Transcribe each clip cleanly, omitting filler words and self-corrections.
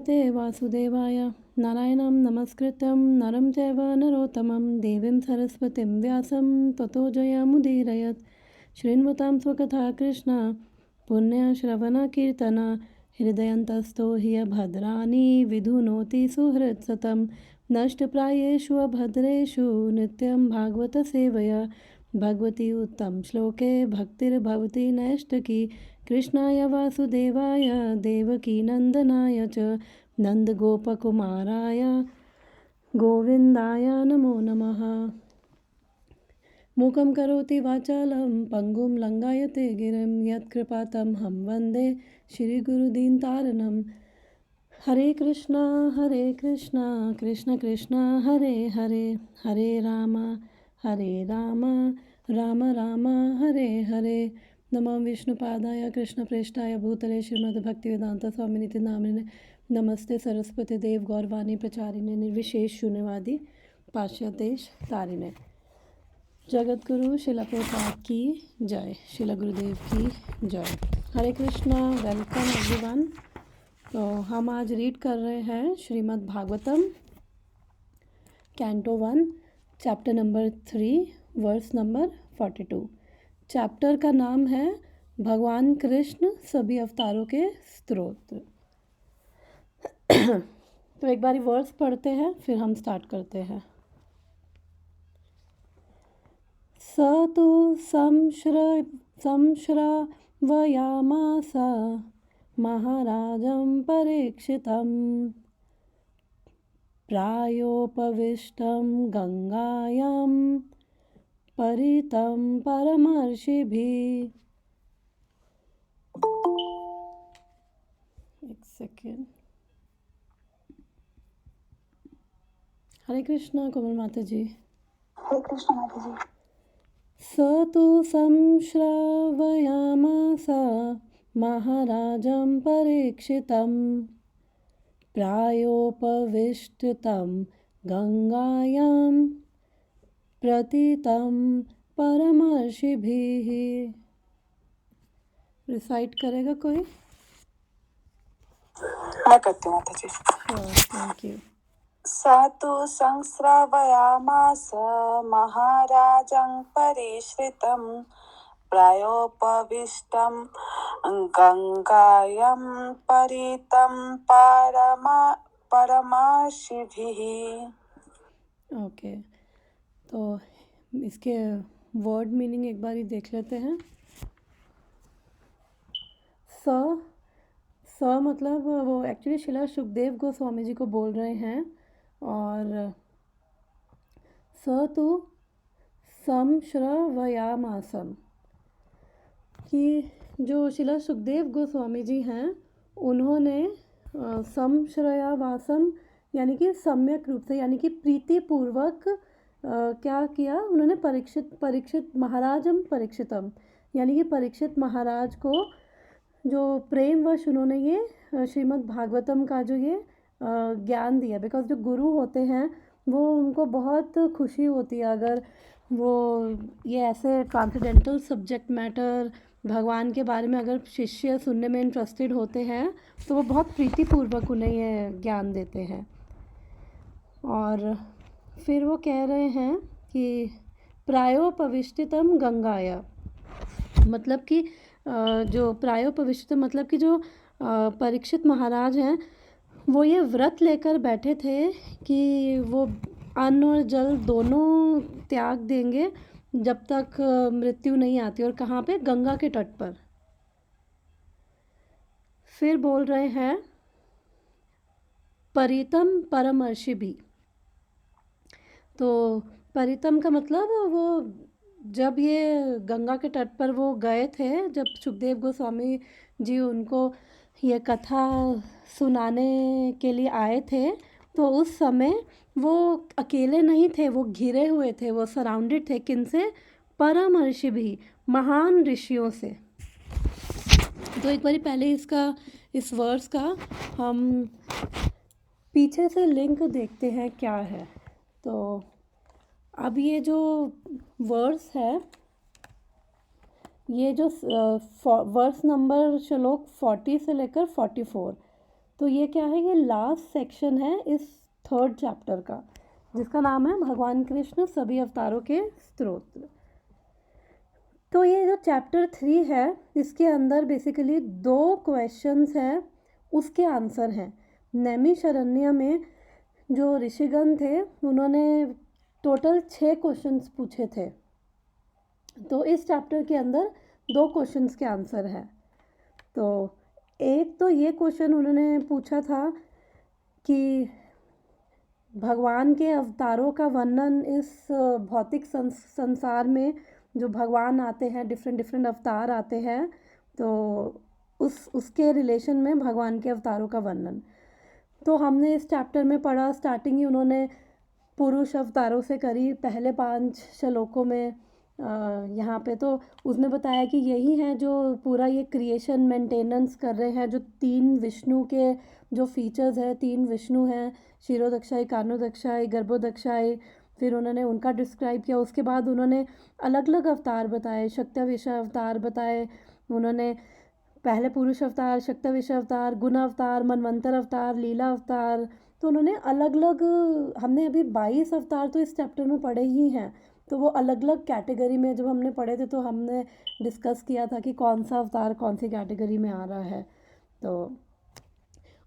ते वासुदेवाय नारायणं नमस्कृत्यं नरं चैव नरोत्तमं देवीं सरस्वतीं व्यासं ततो जयमुदीरयत्। शृण्वतां स्वकथा कृष्ण पुण्यश्रवणकीर्तन हृदयन्तस्थो हि भद्राणि विधुनोति सुहृत्सतं। नष्टप्रायेषु अभद्रेषु नित्यं भागवतसेवया भगवती उत्तमश्लोके भक्तिर्भवति नैष्टकी। कृष्णाय वासुदेवाय देवकीनन्दनाय च नन्दगोपकुमाराय गोविन्दाय नमो नमः। मूकं करोति वाचालं पङ्गुं लङ्घयते गिरिं यत्कृपातमहं वन्दे श्रीगुरुदीनतारिणं। हरे कृष्णा कृष्ण कृष्ण हरे हरे, हरे राम राम राम हरे हरे। नमो विष्णुपादाय कृष्णप्रेष्ठाय भूतले श्रीमद्भक्तिवेदांत स्वामिनिति नामिने नमस्ते सरस्वती देव गौरवाणी प्रचारिणे निर्विशेष शून्यवादी पाश्चादेश तारिणे। जगतगुरु शिला प्रभुपाद की जय, शिला गुरुदेव की जय। Hare Krishna, welcome everyone. तो हम आज रीड कर रहे हैं Shrimad Bhagavatam canto 1 chapter number 3 verse number 42। Chapter का नाम है भगवान कृष्ण सभी अवतारों के स्तोत्र। तो एक बारी वर्स पढ़ते हैं फिर हम स्टार्ट करते हैं। स तु संश्रवयामास महाराजं परीक्षितं प्रायोपविष्टं गंगायां परितं परमर्षिभिः। एक सेकेंड। हरे कृष्णा कोमल माता जी। हरे कृष्ण माता जी। स तु संश्रवयामास महाराजं परीक्षितं प्रायोपविष्टं गंगायां प्रतितं परमर्षिभिः। रिसाइट करेगा कोई? मैं करती हूँ माता जी। Thank you. स तु संश्रवयामास महाराजं परिश्रितं प्रायोपविष्टं गंगायां परितं परमर्षिभिः। ओके, तो इसके वर्ड मीनिंग एक बार ही देख लेते हैं। स मतलब वो एक्चुअली शिला सुखदेव गोस्वामी जी को बोल रहे हैं। और स तु संश्रवयामासम कि जो शिला सुखदेव गोस्वामी जी हैं उन्होंने संश्रयावासम यानी कि सम्यक रूप से यानी कि प्रीतिपूर्वक क्या किया उन्होंने, परीक्षित महाराजम परीक्षितम यानी कि परीक्षित महाराज को जो प्रेमवश उन्होंने ये श्रीमद् भागवतम का जो ये ज्ञान दिया। बिकॉज जो गुरु होते हैं वो उनको बहुत खुशी होती है अगर वो ये ऐसे ट्रांसेंडेंटल सब्जेक्ट मैटर भगवान के बारे में अगर शिष्य सुनने में इंटरेस्टेड होते हैं तो वो बहुत प्रीतिपूर्वक उन्हें ये ज्ञान देते हैं। और फिर वो कह रहे हैं कि प्रायोपविष्टितम गंगाया, मतलब कि जो प्रायोपविष्ट मतलब कि जो परीक्षित महाराज हैं वो ये व्रत लेकर बैठे थे कि वो अन्न और जल दोनों त्याग देंगे जब तक मृत्यु नहीं आती। और कहाँ पे? गंगा के तट पर। फिर बोल रहे हैं परितम परमर्षि भी। तो परितम का मतलब वो जब ये गंगा के तट पर वो गए थे, जब सुखदेव गोस्वामी जी उनको ये कथा सुनाने के लिए आए थे तो उस समय वो अकेले नहीं थे, वो घिरे हुए थे, वो सराउंडेड थे किनसे? परम ऋषि भी, महान ऋषियों से। तो एक बार पहले इसका इस वर्स का हम पीछे से लिंक देखते हैं क्या है। तो अब ये जो वर्स है, ये जो वर्स नंबर श्लोक 40 से लेकर 44, तो ये क्या है, ये लास्ट सेक्शन है इस थर्ड चैप्टर का, जिसका नाम है भगवान कृष्ण सभी अवतारों के स्तोत्र। तो ये जो चैप्टर 3 है, इसके अंदर बेसिकली 2 क्वेश्चंस हैं, उसके आंसर हैं। नैमिषारण्य में जो ऋषिगण थे उन्होंने टोटल 6 क्वेश्चंस पूछे थे, तो इस चैप्टर के अंदर 2 क्वेश्चंस के आंसर हैं। तो एक तो ये क्वेश्चन उन्होंने पूछा था कि भगवान के अवतारों का वर्णन इस भौतिक संसार में जो भगवान आते हैं, डिफरेंट अवतार आते हैं, तो उसके रिलेशन में भगवान के अवतारों का वर्णन। तो हमने इस चैप्टर में पढ़ा, स्टार्टिंग ही उन्होंने पुरुष अवतारों से करी पहले 5 श्लोकों में। यहाँ पे तो उसने बताया कि यही हैं जो पूरा ये क्रिएशन मेंटेनेंस कर रहे हैं, जो 3 विष्णु के जो फीचर्स हैं, 3 विष्णु हैं, क्षीरोदक्षाई, कानोदक्षाई, गर्भोदक्षाई। फिर उन्होंने उनका डिस्क्राइब किया। उसके बाद उन्होंने अलग अलग अवतार बताए, शक्तिविश अवतार बताए उन्होंने, पहले पुरुष अवतार, शक्तिविश अवतार, गुण अवतार, मनवंतर अवतार, लीला अवतार। तो उन्होंने अलग अलग, हमने अभी 22 अवतार तो इस चैप्टर में पढ़े ही हैं, तो वो अलग अलग कैटेगरी में जब हमने पढ़े थे तो हमने डिस्कस किया था कि कौन सा अवतार कौन सी कैटेगरी में आ रहा है। तो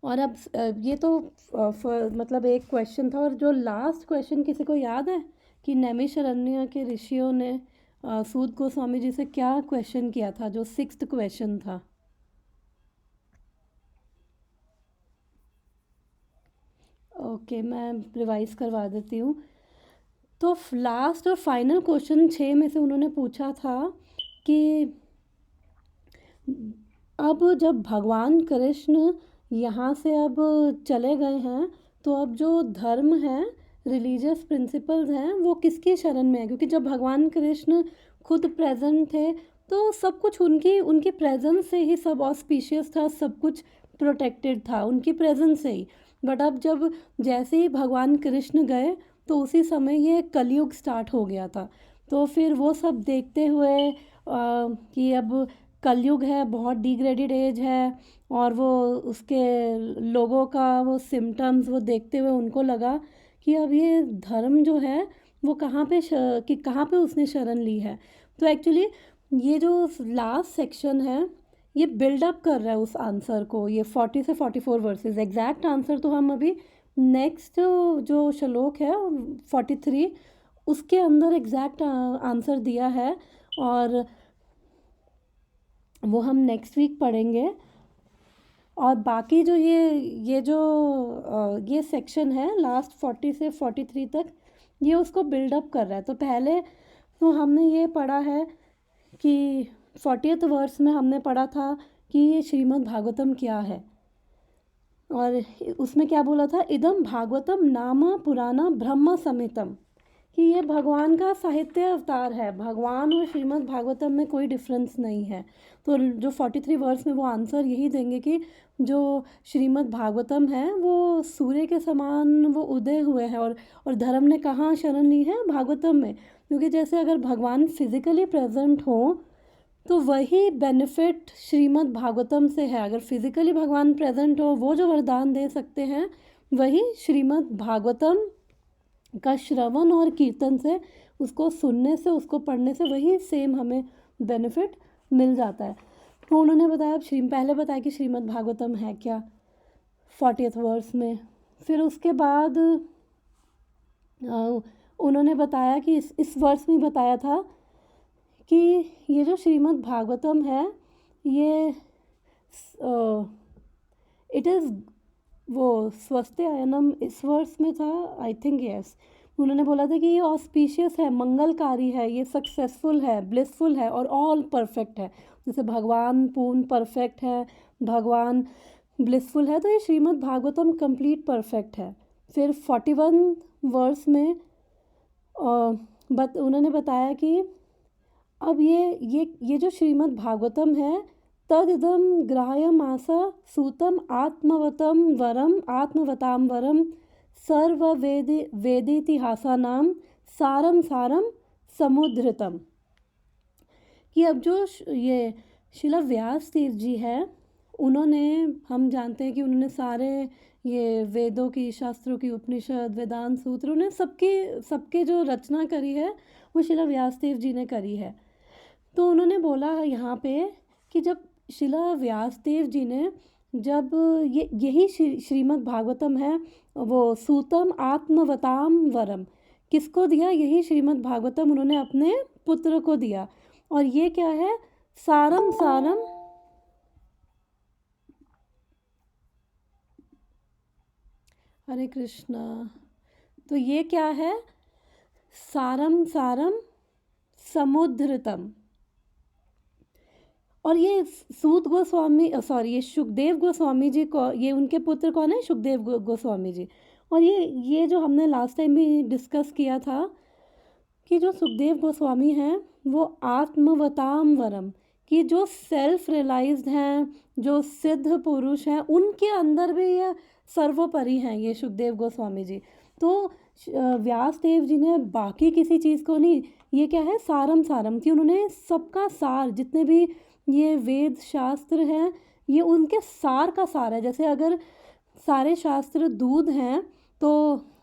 और अब ये तो मतलब एक क्वेश्चन था। और जो लास्ट क्वेश्चन किसी को याद है कि नैमिषारण्य के ऋषियों ने सूत गोस्वामी जी से क्या क्वेश्चन किया था, जो 6th क्वेश्चन था? ओके, मैं रिवाइज करवा देती हूँ। तो लास्ट और फाइनल क्वेश्चन 6 में से उन्होंने पूछा था कि अब जब भगवान कृष्ण यहाँ से अब चले गए हैं, तो अब जो धर्म है, रिलीजियस प्रिंसिपल्स हैं, वो किसकी शरण में है? क्योंकि जब भगवान कृष्ण खुद प्रेजेंट थे तो सब कुछ उनकी प्रेजेंस से ही सब ऑस्पिशियस था, सब कुछ प्रोटेक्टेड था उनकी प्रेजेंस से ही। बट अब जब जैसे ही भगवान कृष्ण गए तो उसी समय ये कलयुग स्टार्ट हो गया था। तो फिर वो सब देखते हुए कि अब कलयुग है, बहुत डिग्रेडेड एज है, और वो उसके लोगों का वो सिम्टम्स वो देखते हुए उनको लगा कि अब ये धर्म जो है वो कहाँ पे उसने शरण ली है। तो एक्चुअली ये जो लास्ट सेक्शन है ये बिल्डअप कर रहा है उस आंसर को, ये 40 से 44 वर्सेस। एग्जैक्ट आंसर तो हम अभी नेक्स्ट जो श्लोक है 43 उसके अंदर एग्जैक्ट आंसर दिया है, और वो हम नेक्स्ट वीक पढ़ेंगे। और बाकी जो ये सेक्शन है लास्ट 40 से 43 तक, ये उसको बिल्डअप कर रहा है। तो पहले तो हमने ये पढ़ा है कि 40th वर्स में हमने पढ़ा था कि ये श्रीमद् भागवतम क्या है, और उसमें क्या बोला था, इदम भागवतम नाम पुराना ब्रह्म समितम, कि ये भगवान का साहित्य अवतार है, भगवान और श्रीमद् भागवतम में कोई डिफरेंस नहीं है। तो जो 43 वर्स में वो आंसर यही देंगे कि जो श्रीमद् भागवतम है वो सूर्य के समान वो उदय हुए हैं, और धर्म ने कहाँ शरण ली है, भागवतम में। क्योंकि जैसे अगर भगवान फिजिकली प्रेजेंट हो तो वही बेनिफिट श्रीमद् भागवतम से है। अगर फिजिकली भगवान प्रेजेंट हो, वो जो वरदान दे सकते हैं वही श्रीमद् भागवतम का श्रवण और कीर्तन से, उसको सुनने से, उसको पढ़ने से वही सेम हमें बेनिफिट मिल जाता है। तो उन्होंने बताया, पहले बताया कि श्रीमद् भागवतम है क्या 40th वर्स में। फिर उसके बाद उन्होंने बताया कि इस वर्स में बताया था कि ये जो श्रीमद् भागवतम है ये इट इज़ वो स्वस्ति अयनम इस वर्स में था, आई थिंक यस। उन्होंने बोला था कि ये ऑस्पिशियस है, मंगलकारी है, ये सक्सेसफुल है, ब्लिसफुल है और ऑल परफेक्ट है। जैसे भगवान पूर्ण परफेक्ट है, भगवान ब्लिसफुल है, तो ये श्रीमद् भागवतम कंप्लीट परफेक्ट है। फिर 41 वर्स में उन्होंने बताया कि अब ये जो श्रीमद् भागवतम है, तदिदं ग्राह्यमासा सूतम आत्मवतां वरम सर्ववेदितिहासानां सारम समुद्धृतम। कि अब जो ये शिला व्यास देव जी है उन्होंने, हम जानते हैं कि उन्होंने सारे ये वेदों की, शास्त्रों की, उपनिषद, वेदांत सूत्र, उन्होंने सबके जो रचना करी है वो शिला व्यासदेव जी ने करी है। तो उन्होंने बोला है यहाँ पे कि जब शिला व्यासदेव जी ने, जब यही श्रीमद् भागवतम है, वो सूतम आत्मवताम वरम किसको दिया? यही श्रीमद् भागवतम उन्होंने अपने पुत्र को दिया। और ये क्या है? सारम सारम, हरे कृष्णा। तो ये क्या है? सारम सारम समुद्रतम। और ये सूत गोस्वामी, सॉरी, ये सुखदेव गोस्वामी जी को, ये उनके पुत्र कौन है? सुखदेव गोस्वामी जी। और ये जो हमने लास्ट टाइम भी डिस्कस किया था कि जो सुखदेव गोस्वामी हैं वो आत्मवताम वरम, कि जो सेल्फ रियलाइज्ड हैं, जो सिद्ध पुरुष हैं, उनके अंदर भी ये सर्वोपरि हैं ये सुखदेव गोस्वामी जी। तो व्यासदेव जी ने बाकी किसी चीज़ को नहीं, ये क्या है? सारम सारम, कि उन्होंने सबका सार, जितने भी ये वेद शास्त्र हैं, ये उनके सार का सार है। जैसे अगर सारे शास्त्र दूध हैं तो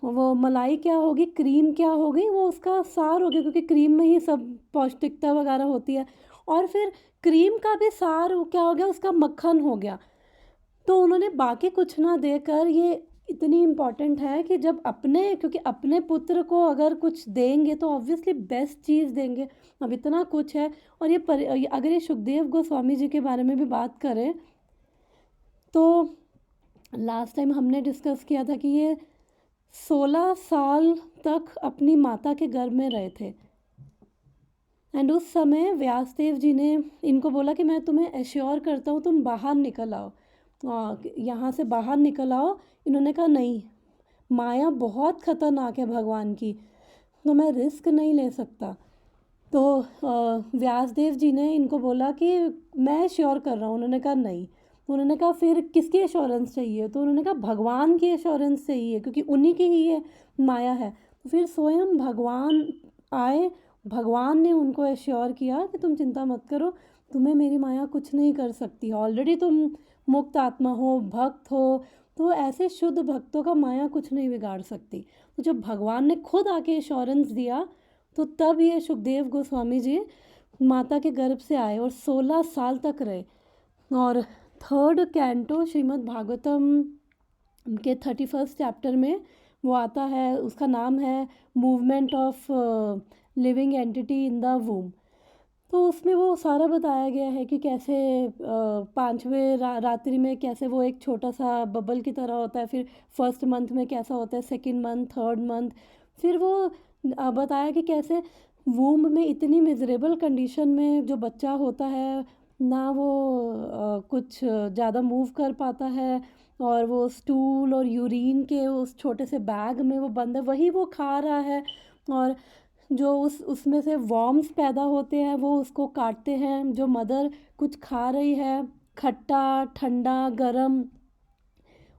वो मलाई क्या होगी, क्रीम क्या होगी, वो उसका सार हो गया, क्योंकि क्रीम में ही सब पौष्टिकता वगैरह होती है। और फिर क्रीम का भी सार क्या हो गया? उसका मक्खन हो गया। तो उन्होंने बाकी कुछ ना देकर, ये इतनी इम्पॉर्टेंट है कि जब अपने, क्योंकि अपने पुत्र को अगर कुछ देंगे तो ऑब्वियसली बेस्ट चीज़ देंगे। अब इतना कुछ है। और अगर ये सुखदेव गोस्वामी जी के बारे में भी बात करें तो लास्ट टाइम हमने डिस्कस किया था कि ये 16 साल तक अपनी माता के गर्भ में रहे थे। एंड उस समय व्यासदेव जी ने इनको बोला कि मैं तुम्हें एश्योर करता हूँ तुम बाहर निकल आओ, यहाँ से बाहर निकल आओ। इन्होंने कहा नहीं, माया बहुत ख़तरनाक है भगवान की, तो मैं रिस्क नहीं ले सकता। तो व्यासदेव जी ने इनको बोला कि मैं श्योर कर रहा हूँ। उन्होंने कहा नहीं। उन्होंने कहा फिर किसकी एश्योरेंस चाहिए? तो उन्होंने कहा भगवान की एश्योरेंस चाहिए, क्योंकि उन्हीं की ही ये माया है। तो फिर स्वयं भगवान आए, भगवान ने उनको एश्योर किया कि तुम चिंता मत करो, तुम्हें मेरी माया कुछ नहीं कर सकती। ऑलरेडी तुम मुक्त आत्मा हो, भक्त हो, तो ऐसे शुद्ध भक्तों का माया कुछ नहीं बिगाड़ सकती। तो जब भगवान ने खुद आके एश्योरेंस दिया तो तब ये सुखदेव गोस्वामी जी माता के गर्भ से आए और 16 साल तक रहे। और 3rd कैंटो श्रीमद् भागवतम के 31st चैप्टर में वो आता है, उसका नाम है movement of living entity in the वूम। तो उसमें वो सारा बताया गया है कि कैसे 5वें रात्रि में कैसे वो एक छोटा सा बबल की तरह होता है, फिर 1st मंथ में कैसा होता है, 2nd मंथ, 3rd मंथ, फिर वो बताया कि कैसे वूम में इतनी मिजरेबल कंडीशन में जो बच्चा होता है ना, वो कुछ ज़्यादा मूव कर पाता है, और वो स्टूल और यूरिन के उस छोटे से बैग में वो बंद है, वही वो खा रहा है। और जो उसमें से वॉर्म्स पैदा होते हैं वो उसको काटते हैं। जो मदर कुछ खा रही है, खट्टा, ठंडा, गरम,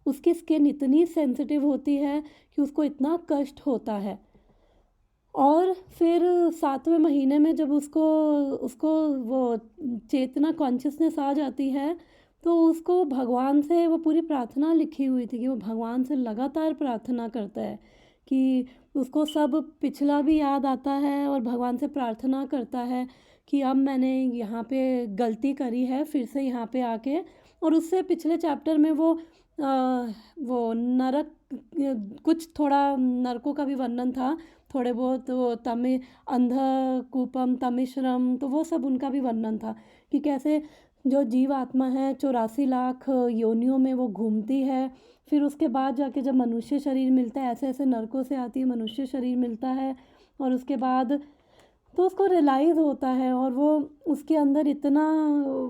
उसकी स्किन इतनी सेंसिटिव होती है कि उसको इतना कष्ट होता है। और फिर 7वें महीने में जब उसको वो चेतना, कॉन्शियसनेस आ जाती है, तो उसको भगवान से वो पूरी प्रार्थना लिखी हुई थी कि वो भगवान से लगातार प्रार्थना करता है कि उसको सब पिछला भी याद आता है, और भगवान से प्रार्थना करता है कि अब मैंने यहाँ पे गलती करी है, फिर से यहाँ पे आके। और उससे पिछले चैप्टर में वो नरक, कुछ थोड़ा नरकों का भी वर्णन था, थोड़े बहुत वो अंधकूपम, तमिश्रम, तो वो सब उनका भी वर्णन था कि कैसे जो जीव आत्मा है 84 लाख योनियों में वो घूमती है। फिर उसके बाद जाके जब मनुष्य शरीर मिलता है, ऐसे ऐसे नरकों से आती है, मनुष्य शरीर मिलता है, और उसके बाद तो उसको रियलाइज़ होता है, और वो उसके अंदर इतना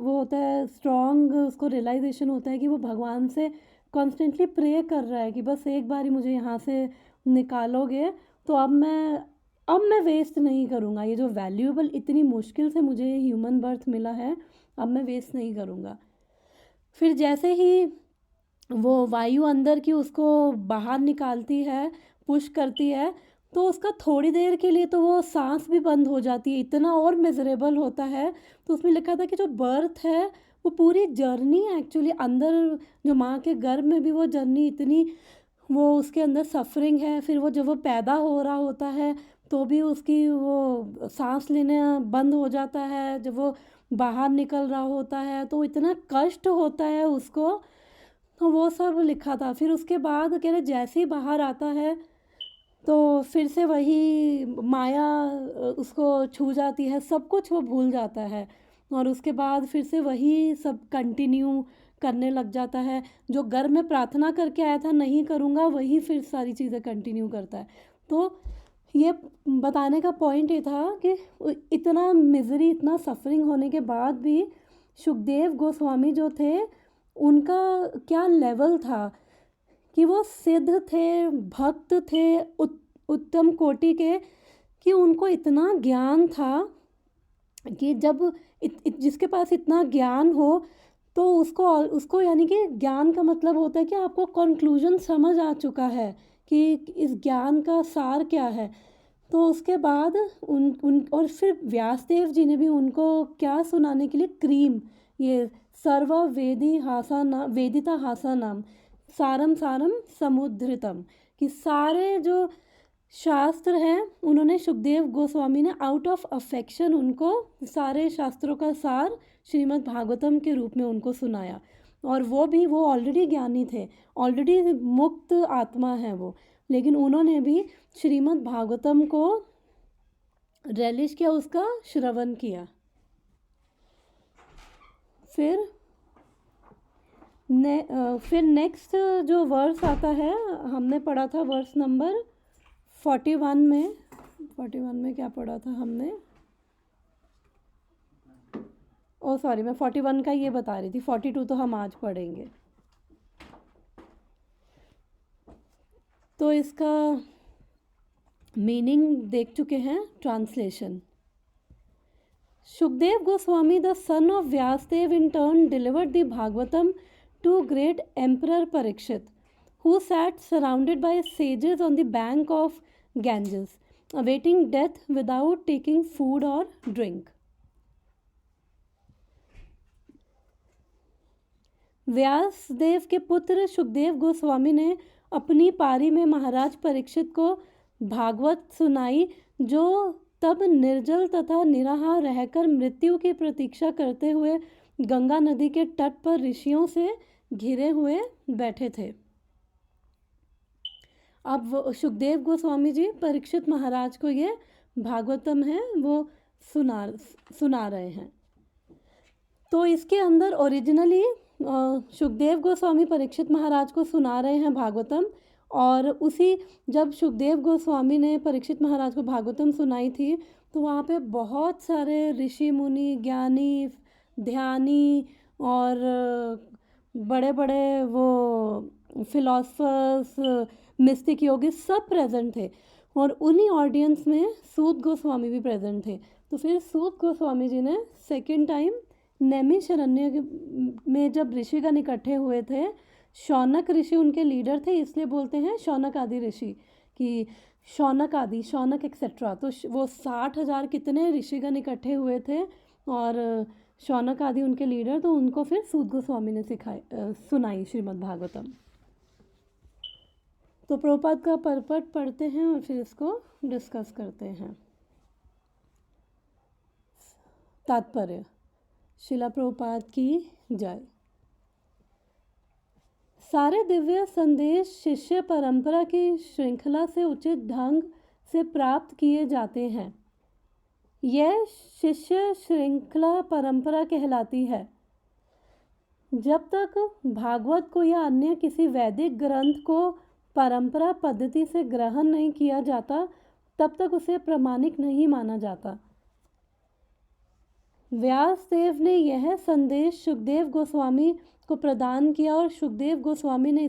वो होता है स्ट्रॉन्ग, उसको रियलाइजेशन होता है कि वो भगवान से कॉन्स्टेंटली प्रे कर रहा है कि बस एक बार ही मुझे यहाँ से निकालोगे तो अब मैं वेस्ट नहीं करूँगा, ये जो वैल्यूएबल इतनी मुश्किल से मुझे ह्यूमन बर्थ मिला है, अब मैं वेस्ट नहीं करूँगा। फिर जैसे ही वो वायु अंदर की उसको बाहर निकालती है, पुश करती है, तो उसका थोड़ी देर के लिए तो वो सांस भी बंद हो जाती है, इतना और मिजरेबल होता है। तो उसमें लिखा था कि जो बर्थ है वो पूरी जर्नी एक्चुअली अंदर जो माँ के गर्भ में भी वो जर्नी इतनी, वो उसके अंदर सफरिंग है, फिर वो जब वो पैदा हो रहा होता है तो भी उसकी वो सांस लेना बंद हो जाता है, जब वो बाहर निकल रहा होता है तो इतना कष्ट होता है उसको, तो वो सब लिखा था। फिर उसके बाद कह रहे जैसे ही बाहर आता है तो फिर से वही माया उसको छू जाती है, सब कुछ वो भूल जाता है और उसके बाद फिर से वही सब कंटिन्यू करने लग जाता है। जो घर में प्रार्थना करके आया था नहीं करूँगा, वही फिर सारी चीज़ें कंटिन्यू करता है। तो ये बताने का पॉइंट ये था कि इतना मिजरी, इतना सफरिंग होने के बाद भी सुखदेव गोस्वामी जो थे उनका क्या लेवल था कि वो सिद्ध थे, भक्त थे, उत्तम कोटि के, कि उनको इतना ज्ञान था कि जब जिसके पास इतना ज्ञान हो तो उसको उसको यानी कि ज्ञान का मतलब होता है कि आपको कंक्लूजन समझ आ चुका है कि इस ज्ञान का सार क्या है। तो उसके बाद उन उन और फिर व्यासदेव जी ने भी उनको क्या सुनाने के लिए, क्रीम, ये सर्व वेदी हासाना वेदिता हासानाम सारम सारम समुद्रितम, कि सारे जो शास्त्र हैं उन्होंने सुखदेव गोस्वामी ने आउट ऑफ अफेक्शन उनको सारे शास्त्रों का सार श्रीमद् भागवतम के रूप में उनको सुनाया। और वो ऑलरेडी ज्ञानी थे, ऑलरेडी मुक्त आत्मा है वो, लेकिन उन्होंने भी श्रीमद् भागवतम को रेलिश किया, उसका श्रवण किया। फिर नेक्स्ट जो वर्स आता है, हमने पढ़ा था वर्स नंबर 41 में, 41 में क्या पढ़ा था हमने, ओ सॉरी मैं 41 का ये बता रही थी, 42 तो हम आज पढ़ेंगे। तो इसका मीनिंग देख चुके हैं, translation. Shukdev Goswami, the son of Vyasdev, in turn delivered the Bhagavatam to great Emperor Parikshit, who sat surrounded by sages on the bank of Ganges, awaiting death without taking food or drink. Vyasadev के पुत्र सुखदेव गोस्वामी ने अपनी पारी में महाराज परीक्षित को भागवत सुनाई, जो तब निर्जल तथा निराहार रहकर मृत्यु की प्रतीक्षा करते हुए गंगा नदी के तट पर ऋषियों से घिरे हुए बैठे थे। अब सुखदेव गोस्वामी जी परीक्षित महाराज को ये भागवतम है वो सुना रहे हैं। तो इसके अंदर ओरिजिनली सुखदेव गोस्वामी परीक्षित महाराज को सुना रहे हैं भागवतम, और उसी जब सुखदेव गोस्वामी ने परीक्षित महाराज को भागवतम सुनाई थी तो वहाँ पे बहुत सारे ऋषि मुनि, ज्ञानी, ध्यानी और बड़े बड़े वो फिलोसफर्स, मिस्टिक योगी सब प्रेजेंट थे, और उन्हीं ऑडियंस में सूत गोस्वामी भी प्रेजेंट थे। तो फिर सूत गोस्वामी जी ने सेकेंड टाइम नैमिषारण्य में जब ऋषिगण इकट्ठे हुए थे, शौनक ऋषि उनके लीडर थे, इसलिए बोलते हैं शौनक आदि ऋषि, कि शौनक आदि, शौनक एक्सेट्रा। तो वो 60,000 कितने ऋषिगण इकट्ठे हुए थे और शौनक आदि उनके लीडर, तो उनको फिर सूत गोस्वामी ने सुनाई श्रीमद् भागवतम। तो प्रभुपाद का परपट पढ़ते हैं और फिर इसको डिस्कस करते हैं। तात्पर्य। शिला प्रभुपाद की जय। सारे दिव्य संदेश शिष्य परंपरा की श्रृंखला से उचित ढंग से प्राप्त किए जाते हैं। यह शिष्य श्रृंखला परंपरा कहलाती है। जब तक भागवत को या अन्य किसी वैदिक ग्रंथ को परंपरा पद्धति से ग्रहण नहीं किया जाता, तब तक उसे प्रामाणिक नहीं माना जाता। व्यासदेव ने यह संदेश सुखदेव गोस्वामी को प्रदान किया और सुखदेव गोस्वामी ने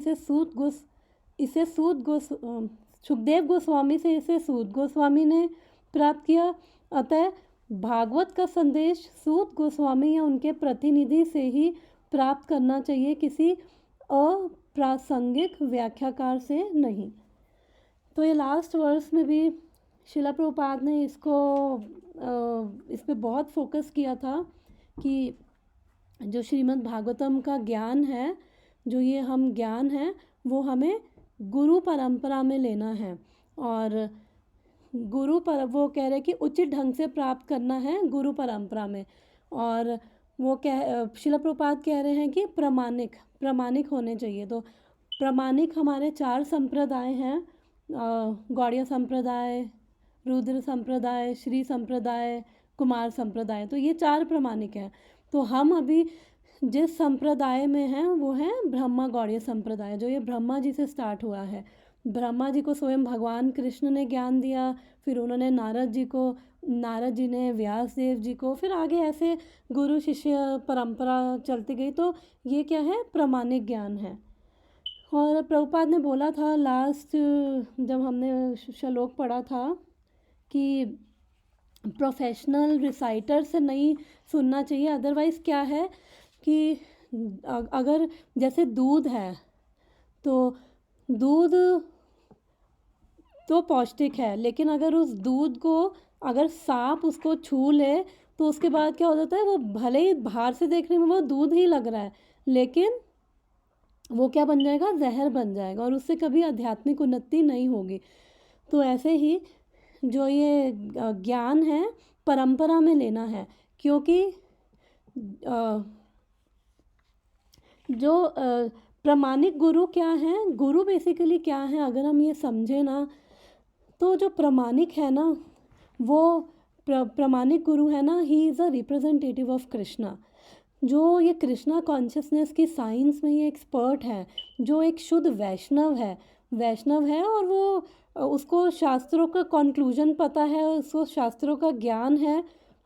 सुखदेव गोस्वामी से इसे सूत गोस्वामी ने प्राप्त किया। अतः भागवत का संदेश सूत गोस्वामी या उनके प्रतिनिधि से ही प्राप्त करना चाहिए, किसी अप्रासंगिक व्याख्याकार से नहीं। तो ये लास्ट वर्स में भी शिला प्रभुपाद ने इसको इस पे बहुत फोकस किया था कि जो श्रीमद् भागवतम का ज्ञान है, जो ये हम ज्ञान है, वो हमें गुरु परंपरा में लेना है। और गुरु पर वो कह रहे हैं कि उचित ढंग से प्राप्त करना है गुरु परंपरा में। और वो शिला प्रभुपाद कह रहे हैं कि प्रामाणिक होने चाहिए। तो प्रामाणिक हमारे 4 संप्रदाय हैं, गौड़िया संप्रदाय, रुद्र संप्रदाय, श्री संप्रदाय, कुमार संप्रदाय। तो ये 4 प्रामाणिक हैं। तो हम अभी जिस संप्रदाय में हैं वो है ब्रह्मा गौड़ीय संप्रदाय, जो ये ब्रह्मा जी से स्टार्ट हुआ है। ब्रह्मा जी को स्वयं भगवान कृष्ण ने ज्ञान दिया, फिर उन्होंने नारद जी ने व्यास देव जी को, फिर आगे ऐसे गुरु शिष्य परंपरा चलती गई। तो ये क्या है, प्रामाणिक ज्ञान है। और प्रभुपाद ने बोला था लास्ट जब हमने श्लोक पढ़ा था कि प्रोफेशनल रिसाइटर से नहीं सुनना चाहिए। अदरवाइज़ क्या है कि अगर जैसे दूध है, तो दूध तो पौष्टिक है, लेकिन अगर उस दूध को अगर सांप उसको छू ले तो उसके बाद क्या हो जाता है, वो भले ही बाहर से देखने में वो दूध ही लग रहा है, लेकिन वो क्या बन जाएगा, जहर बन जाएगा, और उससे कभी आध्यात्मिक उन्नति नहीं होगी। तो ऐसे ही जो ये ज्ञान है परंपरा में लेना है, क्योंकि जो प्रामाणिक गुरु क्या हैं, गुरु बेसिकली क्या है, अगर हम ये समझे ना, तो जो प्रामाणिक है ना, वो प्रामाणिक गुरु है ना, he is a representative of Krishna. जो ये कृष्णा कॉन्शियसनेस की साइंस में ये एक्सपर्ट है, जो एक शुद्ध वैष्णव है, और वो उसको शास्त्रों का कंक्लूजन पता है, उसको शास्त्रों का ज्ञान है,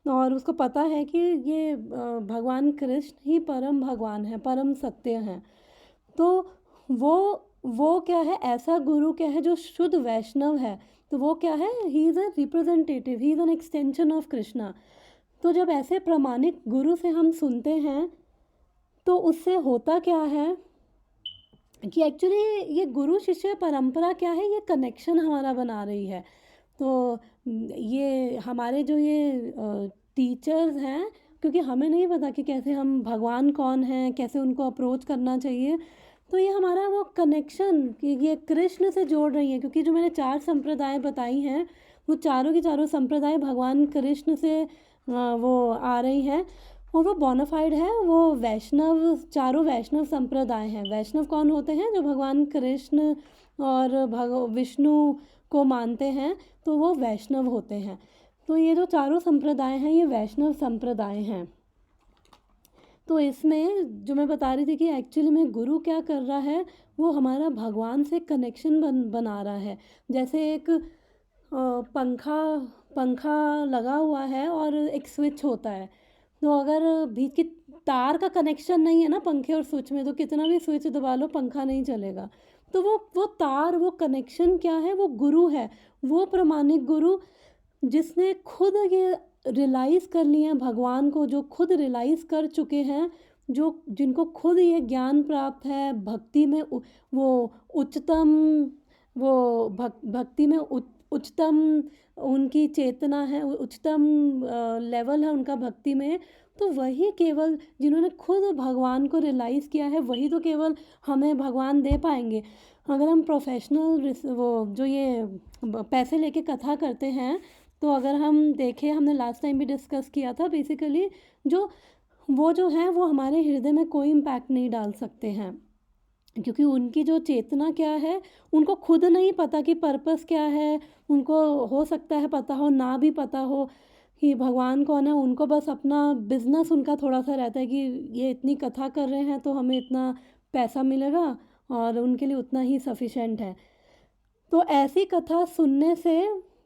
और उसको पता है कि ये भगवान कृष्ण ही परम भगवान है, परम सत्य हैं। तो वो क्या है, ऐसा गुरु क्या है जो शुद्ध वैष्णव है, तो वो क्या है, he is a representative, he is an extension of Krishna. तो जब ऐसे प्रामाणिक गुरु से हम सुनते हैं, तो उससे होता क्या है कि एक्चुअली ये गुरु शिष्य परंपरा क्या है, ये कनेक्शन हमारा बना रही है। तो ये हमारे जो ये टीचर्स हैं, क्योंकि हमें नहीं पता कि कैसे हम भगवान कौन हैं, कैसे उनको अप्रोच करना चाहिए, तो ये हमारा वो कनेक्शन कि ये कृष्ण से जोड़ रही है। क्योंकि जो मैंने 4 संप्रदाय बताई हैं, वो चारों की चारों संप्रदाय भगवान कृष्ण से वो आ रही हैं, और वो बोनाफाइड है, वो वैष्णव, चारों वैष्णव संप्रदाय हैं। वैष्णव कौन होते हैं, जो भगवान कृष्ण और विष्णु को मानते हैं, तो वो वैष्णव होते हैं। तो ये जो चारों संप्रदाय हैं, ये वैष्णव संप्रदाय हैं। तो इसमें जो मैं बता रही थी कि एक्चुअली में गुरु क्या कर रहा है, वो हमारा भगवान से कनेक्शन बना रहा है। जैसे एक पंखा लगा हुआ है और एक स्विच होता है, तो अगर बीच की तार का कनेक्शन नहीं है ना पंखे और स्विच में, तो कितना भी स्विच दबा लो पंखा नहीं चलेगा। तो वो तार, वो कनेक्शन क्या है, वो गुरु है, वो प्रामाणिक गुरु जिसने खुद ये रियलाइज़ कर लिया है भगवान को, जो खुद रियलाइज़ कर चुके हैं, जिनको खुद ये ज्ञान प्राप्त है, भक्ति में वो उच्चतम, वो भक्ति में उच्चतम उनकी चेतना है, उच्चतम लेवल है उनका भक्ति में। तो वही केवल जिन्होंने खुद भगवान को रियलाइज़ किया है, वही तो केवल हमें भगवान दे पाएंगे। अगर हम प्रोफेशनल वो जो ये पैसे लेके कथा करते हैं, तो अगर हम देखें, हमने लास्ट टाइम भी डिस्कस किया था, बेसिकली जो है वो हमारे हृदय में कोई इम्पैक्ट नहीं डाल सकते हैं, क्योंकि उनकी जो चेतना क्या है, उनको खुद नहीं पता कि पर्पस क्या है। उनको हो सकता है पता हो, ना भी पता हो कि भगवान कौन है, उनको बस अपना बिजनेस उनका थोड़ा सा रहता है कि ये इतनी कथा कर रहे हैं तो हमें इतना पैसा मिलेगा, और उनके लिए उतना ही सफिशेंट है। तो ऐसी कथा सुनने से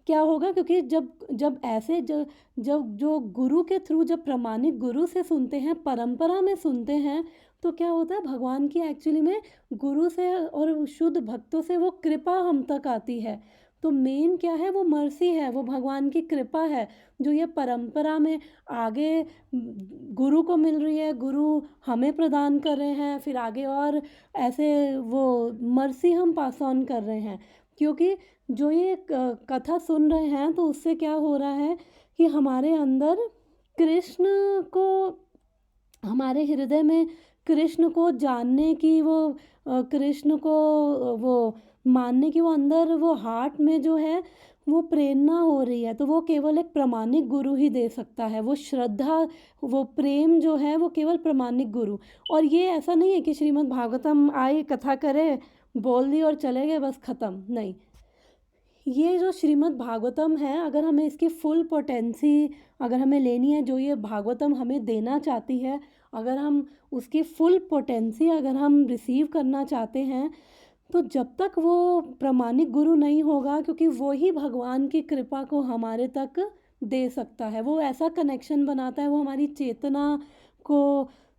क्या होगा, क्योंकि जब ऐसे जब जो गुरु के थ्रू, जब प्रामाणिक गुरु से सुनते हैं, परंपरा में सुनते हैं, तो क्या होता है, भगवान की एक्चुअली में गुरु से और शुद्ध भक्तों से वो कृपा हम तक आती है। तो मेन क्या है, वो मर्सी है, वो भगवान की कृपा है, जो ये परंपरा में आगे गुरु को मिल रही है, गुरु हमें प्रदान कर रहे हैं, फिर आगे और ऐसे वो मर्सी हम पास ऑन कर रहे हैं। क्योंकि जो ये कथा सुन रहे हैं, तो उससे क्या हो रहा है कि हमारे अंदर कृष्ण को हमारे हृदय में कृष्ण को जानने की वो कृष्ण को वो मानने की वो अंदर वो हार्ट में जो है वो प्रेरणा हो रही है, तो वो केवल एक प्रामाणिक गुरु ही दे सकता है। वो श्रद्धा, वो प्रेम जो है वो केवल प्रामाणिक गुरु। और ये ऐसा नहीं है कि श्रीमद् भागवतम आई, कथा करे, बोल दी और चले गए, बस ख़त्म, नहीं। ये जो श्रीमद् भागवतम है, अगर हमें इसकी फुल पोटेंसी अगर हमें लेनी है, जो ये भागवतम हमें देना चाहती है, अगर हम उसकी फुल पोटेंसी अगर हम रिसीव करना चाहते हैं, तो जब तक वो प्रामाणिक गुरु नहीं होगा, क्योंकि वो ही भगवान की कृपा को हमारे तक दे सकता है। वो ऐसा कनेक्शन बनाता है, वो हमारी चेतना को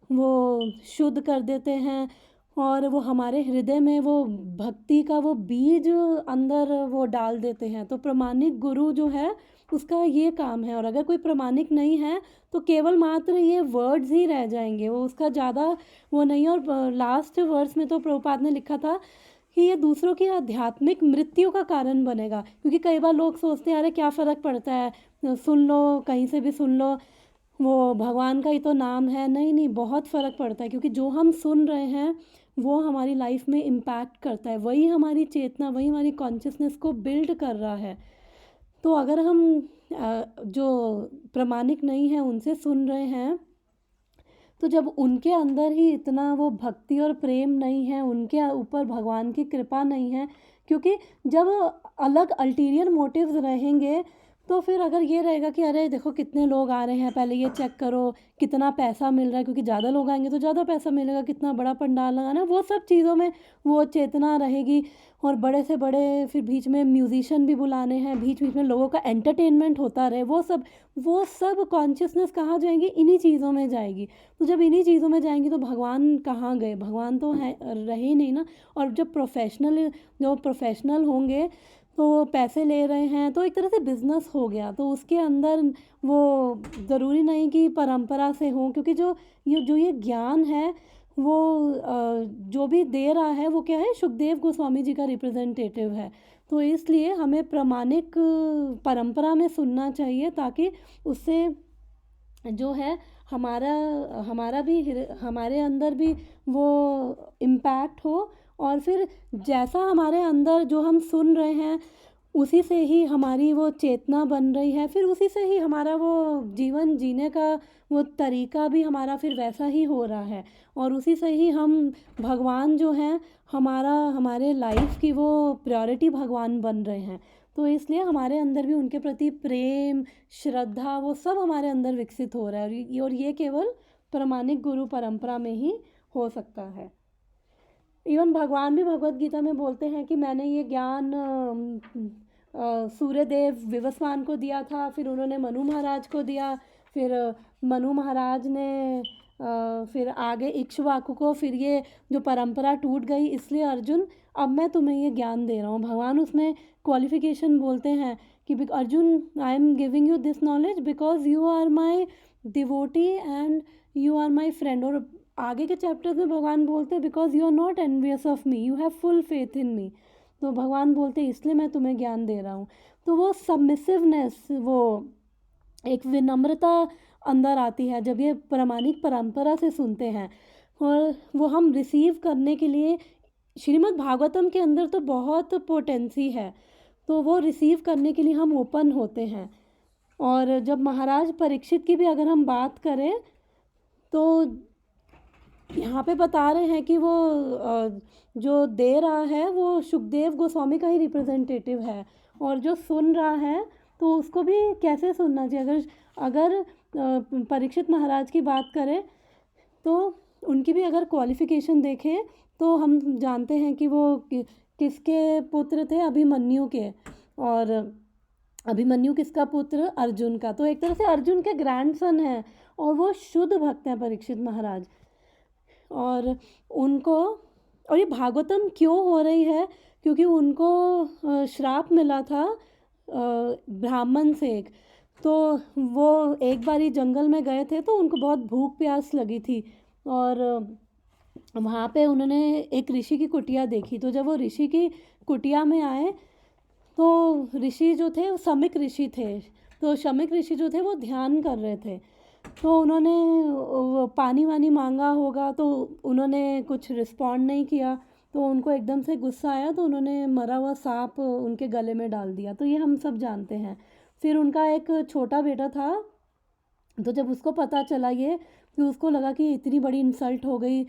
वो शुद्ध कर देते हैं, और वो हमारे हृदय में वो भक्ति का वो बीज अंदर वो डाल देते हैं। तो प्रामाणिक गुरु जो है उसका ये काम है। और अगर कोई प्रामाणिक नहीं है तो केवल मात्र ये वर्ड्स ही रह जाएंगे, वो उसका ज़्यादा वो नहीं। और लास्ट वर्स में तो प्रभुपाद ने लिखा था कि ये दूसरों की आध्यात्मिक मृत्यु का कारण बनेगा। क्योंकि कई बार लोग सोचते हैं अरे क्या फ़र्क पड़ता है, सुन लो, कहीं से भी सुन लो, वो भगवान का ही तो नाम है। नहीं नहीं, बहुत फ़र्क पड़ता है, क्योंकि जो हम सुन रहे हैं वो हमारी लाइफ में इम्पैक्ट करता है, वही हमारी चेतना, वही हमारी कॉन्शियसनेस को बिल्ड कर रहा है। तो अगर हम जो प्रामाणिक नहीं है उनसे सुन रहे हैं, तो जब उनके अंदर ही इतना वो भक्ति और प्रेम नहीं है, उनके ऊपर भगवान की कृपा नहीं है, क्योंकि जब अलग अल्टीरियर मोटिव्स रहेंगे, तो फिर अगर ये रहेगा कि अरे देखो कितने लोग आ रहे हैं, पहले ये चेक करो कितना पैसा मिल रहा है, क्योंकि ज़्यादा लोग आएंगे तो ज़्यादा पैसा मिलेगा, कितना बड़ा पंडाल लगाना, वो सब चीज़ों में वो चेतना रहेगी। और बड़े से बड़े फिर बीच में म्यूजिशियन भी बुलाने हैं, बीच बीच में लोगों का एंटरटेनमेंट होता रहे, वो सब कॉन्शियसनेस कहाँ जाएंगी, इन्हीं चीज़ों में जाएगी। तो जब इन्हीं चीज़ों में जाएंगी तो भगवान कहाँ गए, भगवान तो है रहे ही नहीं ना। और जब जो प्रोफेशनल होंगे तो वो पैसे ले रहे हैं, तो एक तरह से बिजनेस हो गया, तो उसके अंदर वो ज़रूरी नहीं कि परंपरा से हो, क्योंकि जो ये ज्ञान है वो जो भी दे रहा है वो क्या है, सुखदेव गोस्वामी जी का रिप्रेजेंटेटिव है। तो इसलिए हमें प्रामाणिक परंपरा में सुनना चाहिए, ताकि उससे जो है हमारा हमारा भी हमारे अंदर भी वो इम्पैक्ट हो। और फिर जैसा हमारे अंदर जो हम सुन रहे हैं उसी से ही हमारी वो चेतना बन रही है, फिर उसी से ही हमारा वो जीवन जीने का वो तरीका भी हमारा फिर वैसा ही हो रहा है। और उसी से ही हम भगवान जो हैं हमारे लाइफ की वो प्रायोरिटी भगवान बन रहे हैं। तो इसलिए हमारे अंदर भी उनके प्रति प्रेम, श्रद्धा, वो सब हमारे अंदर विकसित हो रहा है। और ये केवल प्रामाणिक गुरु परंपरा में ही हो सकता है। इवन भगवान भी भगवत गीता में बोलते हैं कि मैंने ये ज्ञान सूर्यदेव विवस्वान को दिया था, फिर उन्होंने मनु महाराज को दिया, फिर मनु महाराज ने फिर आगे इक्ष्वाकु को, फिर ये जो परंपरा टूट गई, इसलिए अर्जुन अब मैं तुम्हें ये ज्ञान दे रहा हूँ। भगवान उसमें क्वालिफिकेशन बोलते हैं कि Arjun I am giving you this knowledge because you are my devotee and you are my friend. और आगे के चैप्टर्स में भगवान बोलते हैं because you are not envious of me, you have full faith in me. तो भगवान बोलते हैं इसलिए मैं तुम्हें ज्ञान दे रहा हूँ। तो वो सबमिसिवनेस, वो एक विनम्रता अंदर आती है जब ये प्रामाणिक परंपरा से सुनते हैं। और वो हम रिसीव करने के लिए, श्रीमद् भागवतम के अंदर तो बहुत पोटेंसी है, तो वो रिसीव करने के लिए हम ओपन होते हैं। और जब महाराज परीक्षित की भी अगर हम बात करें तो यहाँ पे बता रहे हैं कि वो जो दे रहा है वो सुखदेव गोस्वामी का ही रिप्रेजेंटेटिव है, और जो सुन रहा है तो उसको भी कैसे सुनना चाहिए। अगर परीक्षित महाराज की बात करें तो उनकी भी अगर क्वालिफ़िकेशन देखें तो हम जानते हैं कि वो किसके पुत्र थे, अभिमन्यु के। और अभिमन्यु किसका पुत्र, अर्जुन का। तो एक तरह से अर्जुन के ग्रैंडसन हैं, और वो शुद्ध भक्त हैं परीक्षित महाराज। और उनको, और ये भागवतम क्यों हो रही है, क्योंकि उनको श्राप मिला था ब्राह्मण से एक। तो वो एक बारी जंगल में गए थे, तो उनको बहुत भूख प्यास लगी थी, और वहाँ पे उन्होंने एक ऋषि की कुटिया देखी। तो जब वो ऋषि की कुटिया में आए तो ऋषि जो थे वो शमिक ऋषि थे। तो शमिक ऋषि जो थे वो ध्यान कर रहे थे। तो उन्होंने वो पानी वानी मांगा होगा, तो उन्होंने कुछ रिस्पॉन्ड नहीं किया, तो उनको एकदम से गुस्सा आया, तो उन्होंने मरा हुआ सांप उनके गले में डाल दिया। तो ये हम सब जानते हैं। फिर उनका एक छोटा बेटा था, तो जब उसको पता चला ये, कि उसको लगा कि इतनी बड़ी इंसल्ट हो गई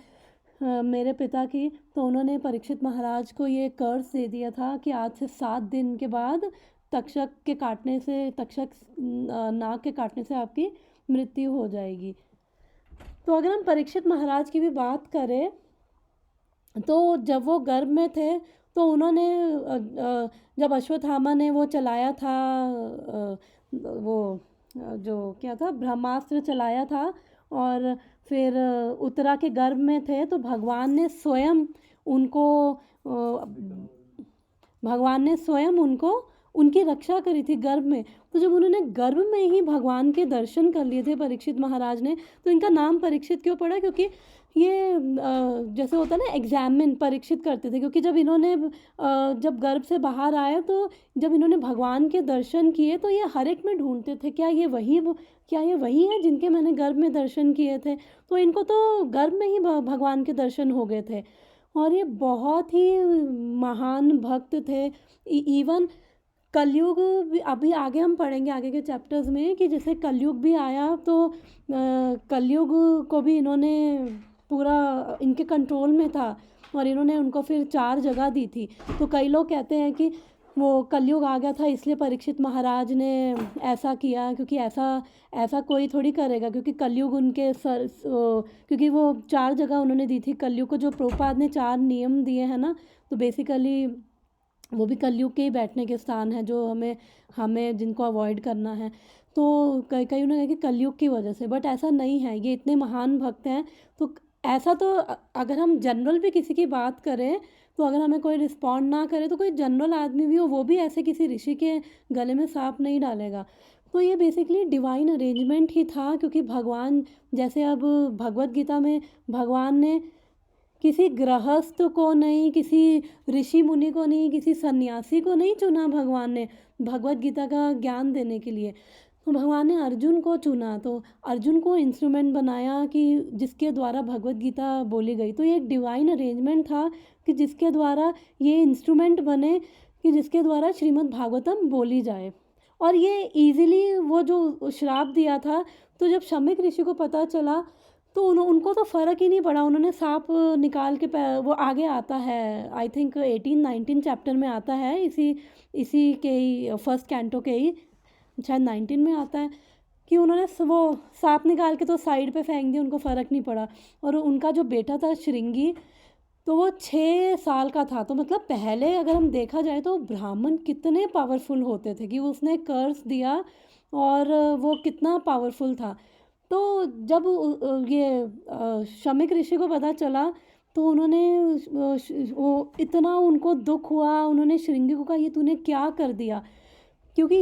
मेरे पिता की, तो उन्होंने परीक्षित महाराज को ये कर्ज दे दिया था कि आज से 7 दिन के बाद तक्षक नाग के काटने से आपकी मृत्यु हो जाएगी। तो अगर हम परीक्षित महाराज की भी बात करें, तो जब वो गर्भ में थे, तो उन्होंने जब अश्वत्थामा ने वो चलाया था, वो जो क्या था, ब्रह्मास्त्र चलाया था, और फिर उत्तरा के गर्भ में थे, तो भगवान ने स्वयं उनको उनकी रक्षा करी थी गर्भ में। तो जब उन्होंने गर्भ में ही भगवान के दर्शन कर लिए थे परीक्षित महाराज ने, तो इनका नाम परीक्षित क्यों पड़ा? क्योंकि ये जैसे होता है ना, एग्जामिन परीक्षित करते थे, क्योंकि जब इन्होंने जब गर्भ से बाहर आए, तो जब इन्होंने भगवान के दर्शन किए, तो ये हर एक में ढूंढते थे क्या ये वही है जिनके मैंने गर्भ में दर्शन किए थे। तो इनको तो गर्भ में ही भगवान के दर्शन हो गए थे, और ये बहुत ही महान भक्त थे। इवन कलयुग भी, अभी आगे हम पढ़ेंगे आगे के चैप्टर्स में, कि जैसे कलयुग भी आया, तो कलयुग को भी इन्होंने पूरा इनके कंट्रोल में था, और इन्होंने उनको फिर 4 जगह दी थी। तो कई लोग कहते हैं कि वो कलयुग आ गया था इसलिए परीक्षित महाराज ने ऐसा किया, क्योंकि ऐसा कोई थोड़ी करेगा, क्योंकि कलयुग उनके क्योंकि वो 4 जगह उन्होंने दी थी कलयुग को। जो प्रभुपाद ने 4 नियम दिए हैं ना, तो बेसिकली वो भी कलयुग के ही बैठने के स्थान है, जो हमें जिनको अवॉइड करना है। तो कई उन्होंने कहा कि कलयुग की वजह से, बट ऐसा नहीं है, ये इतने महान भक्त हैं। तो ऐसा तो अगर हम जनरल भी किसी की बात करें, तो अगर हमें कोई रिस्पॉन्ड ना करे, तो कोई जनरल आदमी भी हो, वो भी ऐसे किसी ऋषि के गले में सांप नहीं डालेगा। तो ये बेसिकली डिवाइन अरेंजमेंट ही था, क्योंकि भगवान, जैसे अब भगवत गीता में भगवान ने किसी गृहस्थ को नहीं, किसी ऋषि मुनि को नहीं, किसी सन्यासी को नहीं चुना भगवान ने भगवत गीता का ज्ञान देने के लिए। तो भगवान ने अर्जुन को चुना, तो अर्जुन को इंस्ट्रूमेंट बनाया कि जिसके द्वारा भगवत गीता बोली गई। तो ये एक डिवाइन अरेंजमेंट था कि जिसके द्वारा ये इंस्ट्रूमेंट बने, कि जिसके द्वारा श्रीमद् भागवतम बोली जाए। और ये इजीली वो जो श्राप दिया था, तो जब शमीक ऋषि को पता चला, तो उनको तो फ़र्क ही नहीं पड़ा। उन्होंने सांप निकाल के वो आगे आता है, आई थिंक 18-19 चैप्टर में आता है, इसी के ही फर्स्ट कैंटो के ही शायद 19 में आता है, कि उन्होंने वो सांप निकाल के तो साइड पे फेंक दिया, उनको फ़र्क नहीं पड़ा। और उनका जो बेटा था श्रृंगी, तो वो 6 साल का था। तो मतलब पहले अगर हम देखा जाए, तो ब्राह्मण कितने पावरफुल होते थे, कि उसने कर्स दिया और वो कितना पावरफुल था। तो जब ये शमीक ऋषि को पता चला, तो उन्होंने वो इतना उनको दुख हुआ, उन्होंने श्रृंगी को कहा ये तूने क्या कर दिया, क्योंकि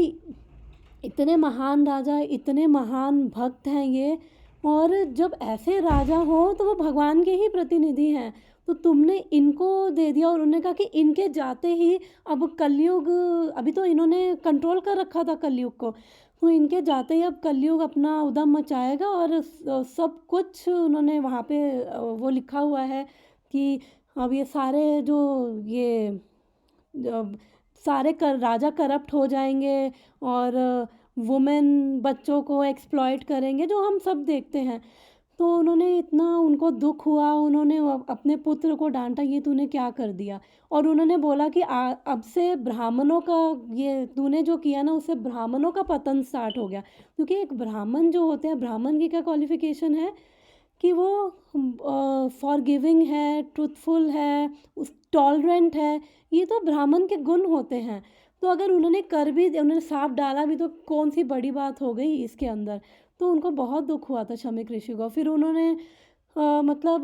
इतने महान राजा, इतने महान भक्त हैं ये, और जब ऐसे राजा हो तो वो भगवान के ही प्रतिनिधि हैं, तो तुमने इनको दे दिया। और उन्होंने कहा कि इनके जाते ही अब कलयुग, अभी तो इन्होंने कंट्रोल कर रखा था कलयुग को, तो इनके जाते ही अब कलयुग अपना उद्यम मचाएगा। और सब कुछ उन्होंने वहाँ पे वो लिखा हुआ है कि अब ये सारे जो ये सारे राजा करप्ट हो जाएंगे, और वुमेन बच्चों को एक्सप्लॉइट करेंगे, जो हम सब देखते हैं। तो उन्होंने इतना उनको दुख हुआ, उन्होंने अपने पुत्र को डांटा, ये तूने क्या कर दिया। और उन्होंने बोला कि अब से ब्राह्मणों का, ये तूने जो किया ना, उससे ब्राह्मणों का पतन स्टार्ट हो गया। क्योंकि एक ब्राह्मण जो होते हैं, ब्राह्मण की क्या क्वालिफिकेशन है, कि वो फॉरगिविंग है, ट्रूथफुल है, टॉलरेंट है, ये तो ब्राह्मण के गुण होते हैं। तो अगर उन्होंने उन्होंने सांप डाला भी, तो कौन सी बड़ी बात हो गई इसके अंदर। तो उनको बहुत दुख हुआ था शमीक ऋषि को। फिर उन्होंने मतलब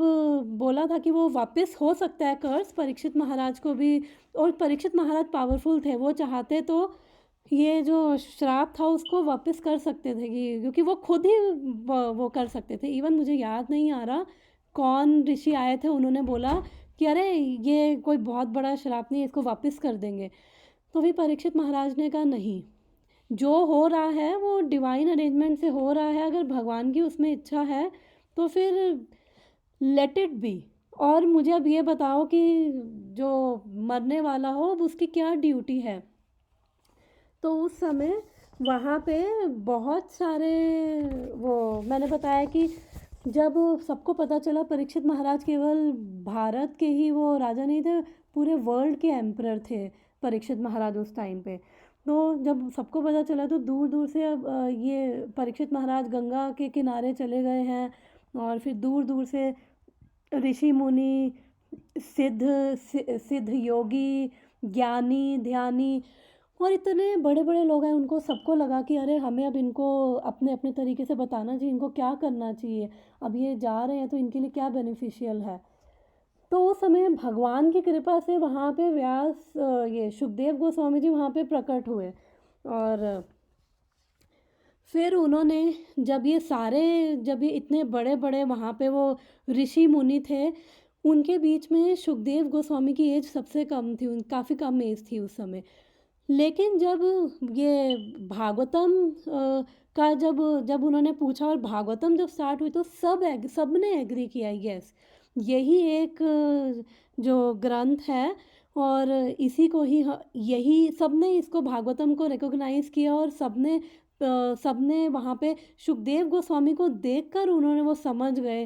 बोला था कि वो वापस हो सकता है कर्स परीक्षित महाराज को भी। और परीक्षित महाराज पावरफुल थे, वो चाहते तो ये जो श्राप था उसको वापस कर सकते थे, कि क्योंकि वो खुद ही वो कर सकते थे। इवन मुझे याद नहीं आ रहा कौन ऋषि आए थे, उन्होंने बोला कि अरे ये कोई बहुत बड़ा श्राप नहीं है, इसको वापस कर देंगे। तो भी परीक्षित महाराज ने कहा नहीं, जो हो रहा है वो डिवाइन अरेंजमेंट से हो रहा है, अगर भगवान की उसमें इच्छा है तो फिर लेट इट बी। और मुझे अब ये बताओ कि जो मरने वाला हो अब उसकी क्या ड्यूटी है। तो उस समय वहाँ पे बहुत सारे, वो मैंने बताया कि जब सबको पता चला परीक्षित महाराज केवल भारत के ही वो राजा नहीं थे, पूरे वर्ल्ड के एम्परर थे परीक्षित महाराज उस टाइम पे। तो जब सबको पता चला तो दूर दूर से अब ये परीक्षित महाराज गंगा के किनारे चले गए हैं, और फिर दूर दूर से ऋषि मुनि, सिद्ध योगी, ज्ञानी ध्यानी और इतने बड़े बड़े लोग हैं, उनको सबको लगा कि अरे हमें अब इनको अपने अपने तरीके से बताना चाहिए, इनको क्या करना चाहिए, अब ये जा रहे हैं तो इनके लिए क्या बेनिफिशियल है। तो उस समय भगवान की कृपा से वहाँ पे ये सुखदेव गोस्वामी जी वहाँ पे प्रकट हुए। और फिर उन्होंने जब ये इतने बड़े बड़े वहाँ पे वो ऋषि मुनि थे, उनके बीच में सुखदेव गोस्वामी की एज सबसे कम थी, काफ़ी कम एज थी उस समय। लेकिन जब ये भागवतम का जब उन्होंने पूछा और भागवतम जब स्टार्ट हुई तो सब ने एग्री किया, यस यही एक जो ग्रंथ है, और इसी को ही यही सबने इसको भागवतम को रिकॉग्नाइज़ किया। और सबने वहाँ पे सुखदेव गोस्वामी को देखकर उन्होंने वो समझ गए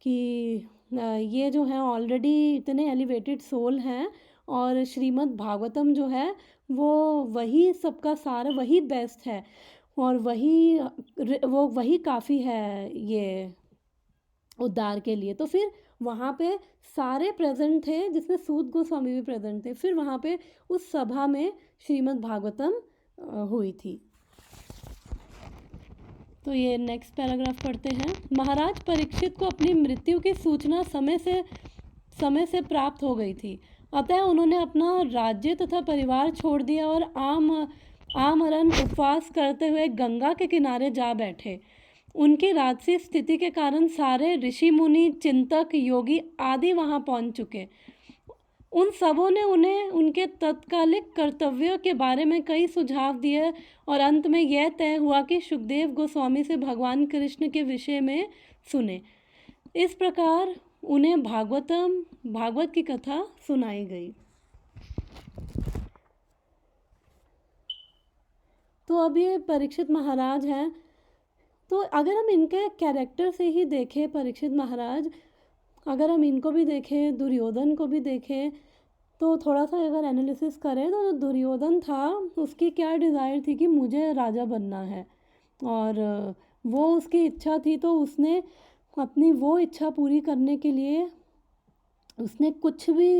कि ये जो है ऑलरेडी इतने एलिवेटेड सोल हैं, और श्रीमद् भागवतम जो है वो वही सबका सार, वही बेस्ट है, और वही काफ़ी है ये उद्धार के लिए। तो फिर वहाँ पे सारे प्रेजेंट थे, जिसमें सूत गोस्वामी भी प्रेजेंट थे। फिर वहाँ पे उस सभा में श्रीमद् भागवतम हुई थी। तो ये नेक्स्ट पैराग्राफ पढ़ते हैं। महाराज परीक्षित को अपनी मृत्यु की सूचना समय से प्राप्त हो गई थी, अतः उन्होंने अपना राज्य तथा परिवार छोड़ दिया और आमरण उपवास करते हुए गंगा के किनारे जा बैठे। उनकी राजसी स्थिति के कारण सारे ऋषि मुनि, चिंतक, योगी आदि वहां पहुंच चुके। उन सबों ने उन्हें उनके तत्कालिक कर्तव्यों के बारे में कई सुझाव दिए, और अंत में यह तय हुआ कि सुखदेव गोस्वामी से भगवान कृष्ण के विषय में सुने। इस प्रकार उन्हें भागवत की कथा सुनाई गई। तो अब ये परीक्षित महाराज हैं, तो अगर हम इनके कैरेक्टर से ही देखें, परीक्षित महाराज अगर हम इनको भी देखें, दुर्योधन को भी देखें, तो थोड़ा सा अगर एनालिसिस करें तो जो दुर्योधन था उसकी क्या डिज़ायर थी कि मुझे राजा बनना है, और वो उसकी इच्छा थी। तो उसने अपनी वो इच्छा पूरी करने के लिए उसने कुछ भी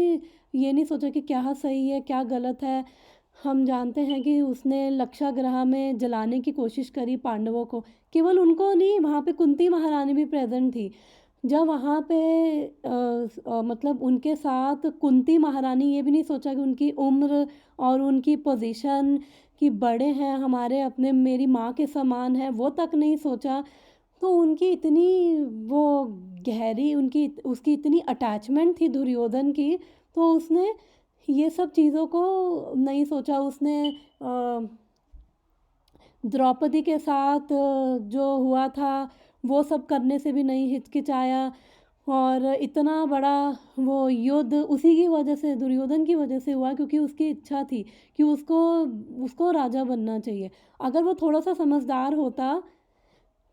ये नहीं सोचा कि क्या सही है क्या गलत है। हम जानते हैं कि उसने लक्षागृह में जलाने की कोशिश करी पांडवों को, केवल उनको नहीं, वहाँ पे कुंती महारानी भी प्रेजेंट थी। जब वहाँ पे मतलब उनके साथ कुंती महारानी ये भी नहीं सोचा कि उनकी उम्र और उनकी पोजीशन कि बड़े हैं हमारे, अपने मेरी माँ के समान है, वो तक नहीं सोचा। तो उनकी इतनी वो गहरी उसकी इतनी अटैचमेंट थी दुर्योधन की, तो उसने ये सब चीज़ों को नहीं सोचा। उसने द्रौपदी के साथ जो हुआ था वो सब करने से भी नहीं हिचकिचाया, और इतना बड़ा वो युद्ध उसी की वजह से, दुर्योधन की वजह से हुआ, क्योंकि उसकी इच्छा थी कि उसको राजा बनना चाहिए। अगर वो थोड़ा सा समझदार होता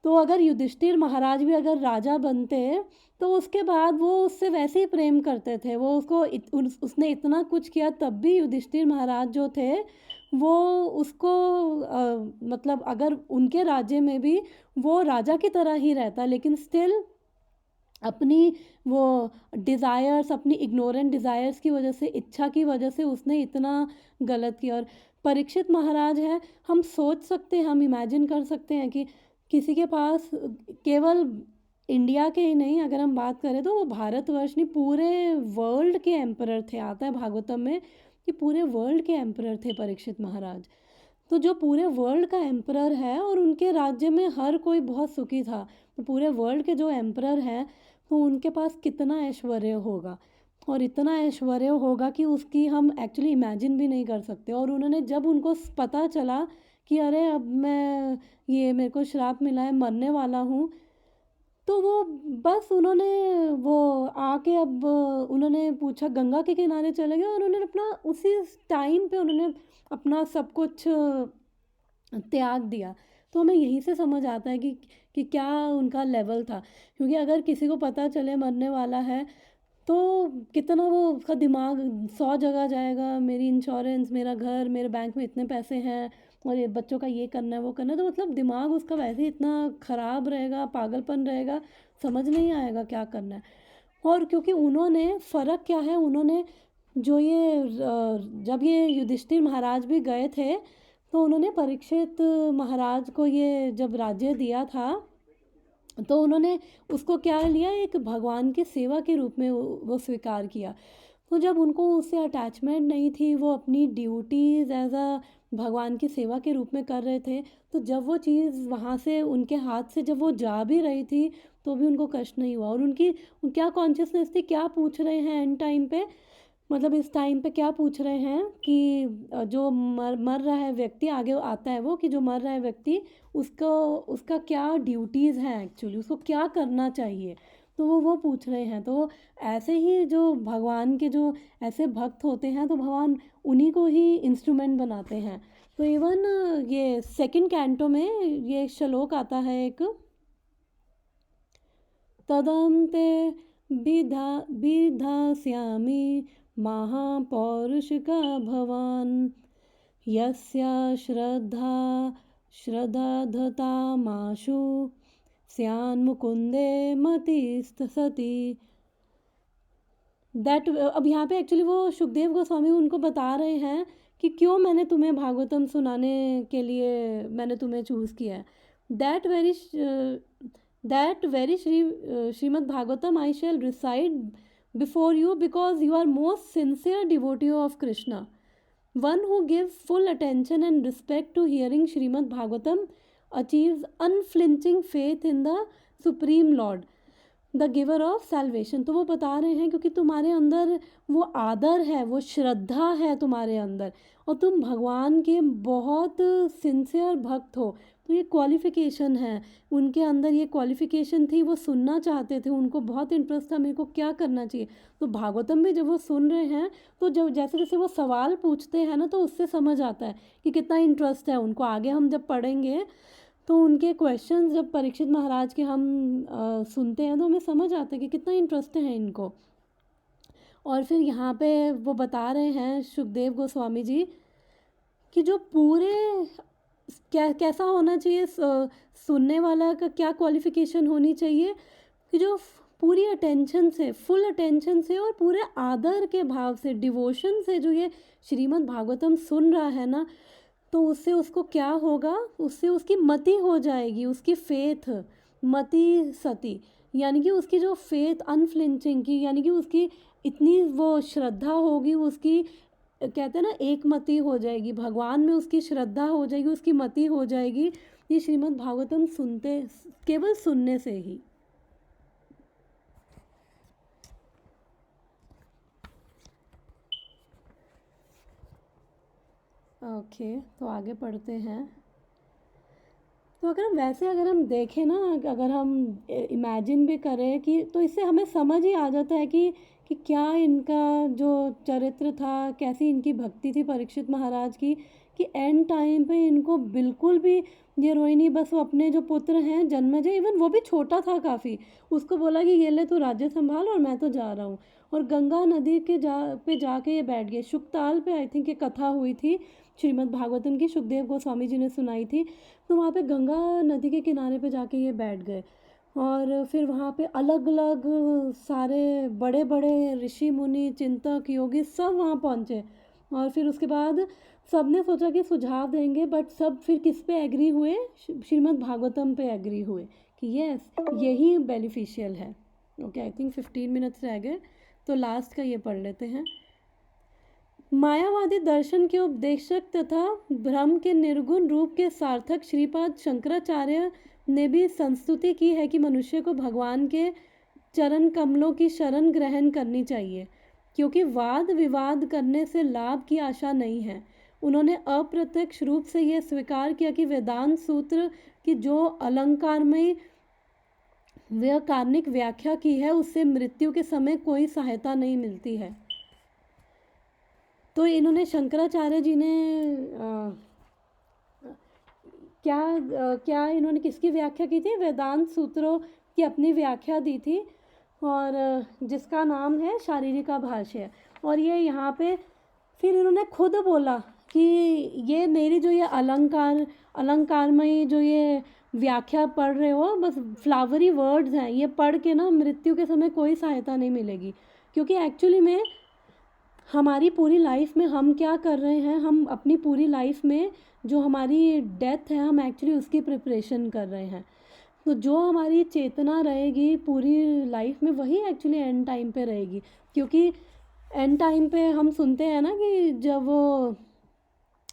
तो अगर युधिष्ठिर महाराज भी अगर राजा बनते तो उसके बाद वो उससे वैसे ही प्रेम करते थे, वो उसने इतना कुछ किया तब भी युधिष्ठिर महाराज जो थे वो उसको मतलब अगर उनके राज्य में भी वो राजा की तरह ही रहता, लेकिन स्टिल अपनी वो डिज़ायर्स, अपनी इग्नोरेंट डिज़ायर्स की वजह से, इच्छा की वजह से उसने इतना गलत किया। और परीक्षित महाराज है, हम सोच सकते हैं, हम इमेजिन कर सकते हैं कि किसी के पास केवल इंडिया के ही नहीं, अगर हम बात करें तो वो भारतवर्ष नहीं पूरे वर्ल्ड के एम्परर थे। आता है भागवतम में कि पूरे वर्ल्ड के एम्परर थे परीक्षित महाराज। तो जो पूरे वर्ल्ड का एम्परर है और उनके राज्य में हर कोई बहुत सुखी था, तो पूरे वर्ल्ड के जो एम्परर हैं तो उनके पास कितना ऐश्वर्य होगा। और इतना ऐश्वर्य होगा कि उसकी हम एक्चुअली इमेजिन भी नहीं कर सकते। और उन्होंने जब उनको पता चला कि अरे अब मैं ये मेरे को श्राप मिला है, मरने वाला हूँ, तो वो बस उन्होंने वो आके अब उन्होंने पूछा, गंगा के किनारे चले गए और उन्होंने अपना उसी टाइम पे उन्होंने अपना सब कुछ त्याग दिया। तो हमें यहीं से समझ आता है कि क्या उनका लेवल था। क्योंकि अगर किसी को पता चले मरने वाला है तो कितना वो उसका दिमाग 100 जगह जाएगा, मेरी इंश्योरेंस, मेरा घर, मेरे बैंक में इतने पैसे हैं और ये बच्चों का ये करना है वो करना है, तो मतलब दिमाग उसका वैसे ही इतना ख़राब रहेगा, पागलपन रहेगा, समझ नहीं आएगा क्या करना है। और क्योंकि उन्होंने फ़र्क क्या है, उन्होंने जो ये जब ये युधिष्ठिर महाराज भी गए थे तो उन्होंने परीक्षित महाराज को ये जब राज्य दिया था तो उन्होंने उसको क्या लिया, एक भगवान की सेवा के रूप में वो स्वीकार किया। तो जब उनको उससे अटैचमेंट नहीं थी, वो अपनी ड्यूटीज़ एज अ भगवान की सेवा के रूप में कर रहे थे, तो जब वो चीज़ वहाँ से उनके हाथ से जब वो जा भी रही थी तो भी उनको कष्ट नहीं हुआ। और उनकी क्या कॉन्शियसनेस थी, क्या पूछ रहे हैं एंड टाइम पे, मतलब इस टाइम पे क्या पूछ रहे हैं कि जो मर रहा है व्यक्ति, आगे आता है वो कि जो मर रहा है व्यक्ति उसको उसका क्या ड्यूटीज़ हैं, एक्चुअली उसको क्या करना चाहिए, तो वो पूछ रहे हैं। तो ऐसे ही जो भगवान के जो ऐसे भक्त होते हैं तो भगवान उन्हीं को ही इंस्ट्रूमेंट बनाते हैं। तो इवन ये सेकंड कैंटो में ये श्लोक आता है एक, तदं ते विधास्यामि महापौरुषिका भवान् यस्य श्रद्धाधतामाशु स्यान्मुकुन्दे मतिस्तसति। दैट अब यहाँ पे एक्चुअली वो सुखदेव गोस्वामी उनको बता रहे हैं कि क्यों मैंने तुम्हें भागवतम सुनाने के लिए मैंने तुम्हें चूज़ किया है। That very Shrimad Bhagavatam I shall reside before you because you are most sincere devotee of Krishna. One who gives full attention and respect to hearing Srimad Bhagavatam achieves unflinching faith in the Supreme Lord, the giver of salvation. तो वो बता रहे हैं क्योंकि तुम्हारे अंदर वो आदर है, वो श्रद्धा है तुम्हारे अंदर, और तुम भगवान के बहुत सिंसियर भक्त हो, तो ये क्वालिफ़िकेशन है उनके अंदर, ये क्वालिफ़िकेशन थी, वो सुनना चाहते थे, उनको बहुत इंटरेस्ट था मेरे को क्या करना चाहिए। तो भागवतम में जब वो सुन रहे हैं तो जब जैसे जैसे वो सवाल पूछते हैं ना तो उससे समझ आता है कि कितना इंटरेस्ट है उनको। आगे हम जब पढ़ेंगे तो उनके क्वेश्चंस जब परीक्षित महाराज के हम सुनते हैं तो हमें समझ आता है कि कितना इंटरेस्ट है इनको। और फिर यहाँ पे वो बता रहे हैं सुखदेव गोस्वामी जी कि जो पूरे कैसा होना चाहिए, सुनने वाला का क्या क्वालिफ़िकेशन होनी चाहिए, कि जो पूरी अटेंशन से, फुल अटेंशन से और पूरे आदर के भाव से, डिवोशन से जो ये श्रीमद् भागवतम सुन रहा है ना, तो उससे उसको क्या होगा, उससे उसकी मति हो जाएगी, उसकी फेथ, मति सती, यानी कि उसकी जो फेथ अनफ्लिंचिंग की, यानी कि उसकी इतनी वो श्रद्धा होगी, उसकी कहते हैं ना एक मति हो जाएगी, भगवान में उसकी श्रद्धा हो जाएगी, उसकी मति हो जाएगी, ये श्रीमद् भागवतम सुनते, केवल सुनने से ही। ओके, तो आगे पढ़ते हैं। तो अगर हम देखें ना, अगर हम इमेजिन भी करें कि, तो इससे हमें समझ ही आ जाता है कि क्या इनका जो चरित्र था, कैसी इनकी भक्ति थी परीक्षित महाराज की, कि एंड टाइम पे इनको बिल्कुल भी ये रोहिणी, बस वो अपने जो पुत्र हैं जन्मेजय, इवन वो भी छोटा था काफ़ी, उसको बोला कि ये ले तू राज्य संभाल और मैं तो जा रहा हूँ, और गंगा नदी के पे जाके ये बैठ गए। शुकताल पे आई थिंक ये कथा हुई थी श्रीमद् भागवतम की, सुखदेव गोस्वामी जी ने सुनाई थी। तो वहाँ पे गंगा नदी के किनारे पे जाके ये बैठ गए, और फिर वहाँ पे अलग अलग सारे बड़े बड़े ऋषि मुनि, चिंतक, योगी सब वहाँ पहुँचे। और फिर उसके बाद सब ने सोचा कि सुझाव देंगे, बट सब फिर किस पे एग्री हुए, श्रीमद् भागवतम पे एग्री हुए कि यस यही बेनिफिशियल है। ओके, आई थिंक 15 मिनट्स रह गए, तो लास्ट का ये पढ़ लेते हैं। मायावादी दर्शन के उपदेशक तथा ब्रह्म के निर्गुण रूप के सार्थक श्रीपाद शंकराचार्य ने भी संस्तुति की है कि मनुष्य को भगवान के चरण कमलों की शरण ग्रहण करनी चाहिए। क्योंकि वाद विवाद करने से लाभ की आशा नहीं है। उन्होंने अप्रत्यक्ष रूप से यह स्वीकार किया कि वेदांत सूत्र की जो अलंकारमयी व्याकरणिक व्याख्या की है उससे मृत्यु के समय कोई सहायता नहीं मिलती है। तो इन्होंने शंकराचार्य जी ने क्या इन्होंने किसकी व्याख्या की थी? वेदांत सूत्रों की अपनी व्याख्या दी थी, और जिसका नाम है शारीरिका भाष्य। और ये यहाँ पे फिर इन्होंने खुद बोला कि ये मेरी जो ये अलंकारमयी जो ये व्याख्या पढ़ रहे हो बस फ्लावरी वर्ड्स हैं, ये पढ़ के ना मृत्यु के समय कोई सहायता नहीं मिलेगी। क्योंकि एक्चुअली में हमारी पूरी लाइफ में हम क्या कर रहे हैं, हम अपनी पूरी लाइफ में जो हमारी डेथ है हम एक्चुअली उसकी प्रिपरेशन कर रहे हैं। तो जो हमारी चेतना रहेगी पूरी लाइफ में वही एक्चुअली एंड टाइम पे रहेगी। क्योंकि एंड टाइम पे हम सुनते हैं ना कि जब वो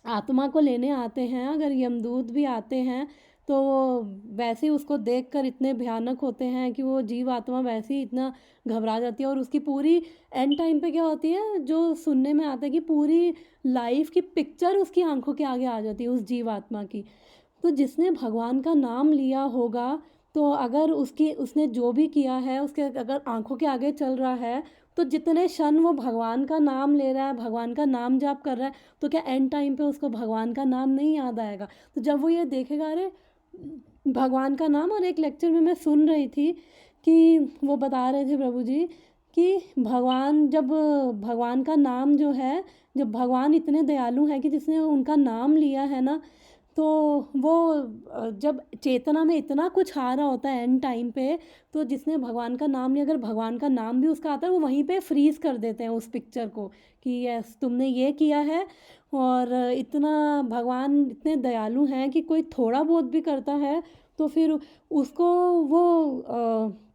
आत्मा को लेने आते हैं, अगर यमदूत भी आते हैं तो वो वैसे ही उसको देखकर इतने भयानक होते हैं कि वो जीव आत्मा वैसे ही इतना घबरा जाती है। और उसकी पूरी एंड टाइम पे क्या होती है, जो सुनने में आता है कि पूरी लाइफ की पिक्चर उसकी आंखों के आगे आ जाती है उस जीव आत्मा की। तो जिसने भगवान का नाम लिया होगा, तो अगर उसने जो भी किया है उसके अगर आंखों के आगे चल रहा है, तो जितने क्षण वो भगवान का नाम ले रहा है, भगवान का नाम जाप कर रहा है, तो क्या एंड टाइम पे उसको भगवान का नाम नहीं याद आएगा? तो जब वो ये देखेगा अरे भगवान का नाम। और एक लेक्चर में मैं सुन रही थी कि वो बता रहे थे प्रभु जी कि जब भगवान का नाम जो है, जब भगवान इतने दयालु हैं कि जिसने उनका नाम लिया है ना, तो वो जब चेतना में इतना कुछ आ रहा होता है एंड टाइम पे, तो जिसने भगवान का नाम लिया, अगर भगवान का नाम भी उसका आता है, वो वहीं पे फ्रीज कर देते हैं उस पिक्चर को कि यस तुमने ये किया है। और इतना भगवान इतने दयालु हैं कि कोई थोड़ा बहुत भी करता है तो फिर उसको वो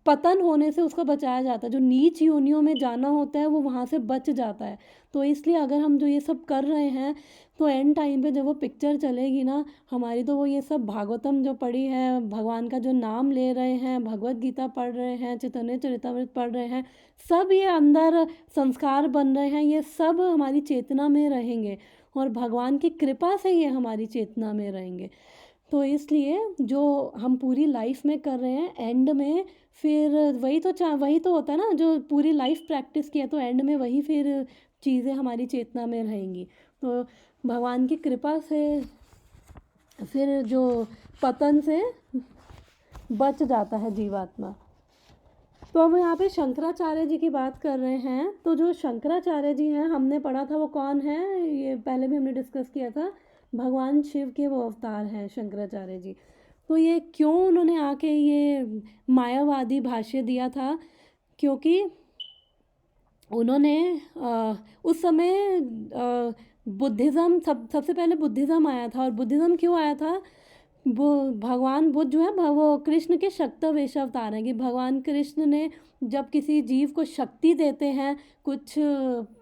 पतन होने से उसको बचाया जाता है। जो नीच योनियों में जाना होता है वो वहाँ से बच जाता है। तो इसलिए अगर हम जो ये सब कर रहे हैं, तो एंड टाइम पे जब वो पिक्चर चलेगी ना हमारी, तो वो ये सब भागवतम जो पढ़ी है, भगवान का जो नाम ले रहे हैं, भगवत गीता पढ़ रहे हैं, चैतन्य चरितामृत पढ़ रहे हैं, सब ये अंदर संस्कार बन रहे हैं, ये सब हमारी चेतना में रहेंगे और भगवान की कृपा से ये हमारी चेतना में रहेंगे। तो इसलिए जो हम पूरी लाइफ में कर रहे हैं, एंड में फिर वही तो होता है ना, जो पूरी लाइफ प्रैक्टिस किया तो एंड में वही फिर चीज़ें हमारी चेतना में रहेंगी। तो भगवान की कृपा से फिर जो पतन से बच जाता है जीवात्मा। तो अब यहाँ पे शंकराचार्य जी की बात कर रहे हैं। तो जो शंकराचार्य जी हैं, हमने पढ़ा था वो कौन है, ये पहले भी हमने डिस्कस किया था, भगवान शिव के वो अवतार हैं शंकराचार्य जी। तो ये क्यों उन्होंने आके ये मायावादी भाष्य दिया था? क्योंकि उन्होंने उस समय बुद्धिज़्म सबसे पहले बुद्धिज़्म आया था। और बुद्धिज़्म क्यों आया था? वो भगवान बुद्ध जो है वो कृष्ण के शक्तवेश अवतार हैं। कि भगवान कृष्ण ने जब किसी जीव को शक्ति देते हैं कुछ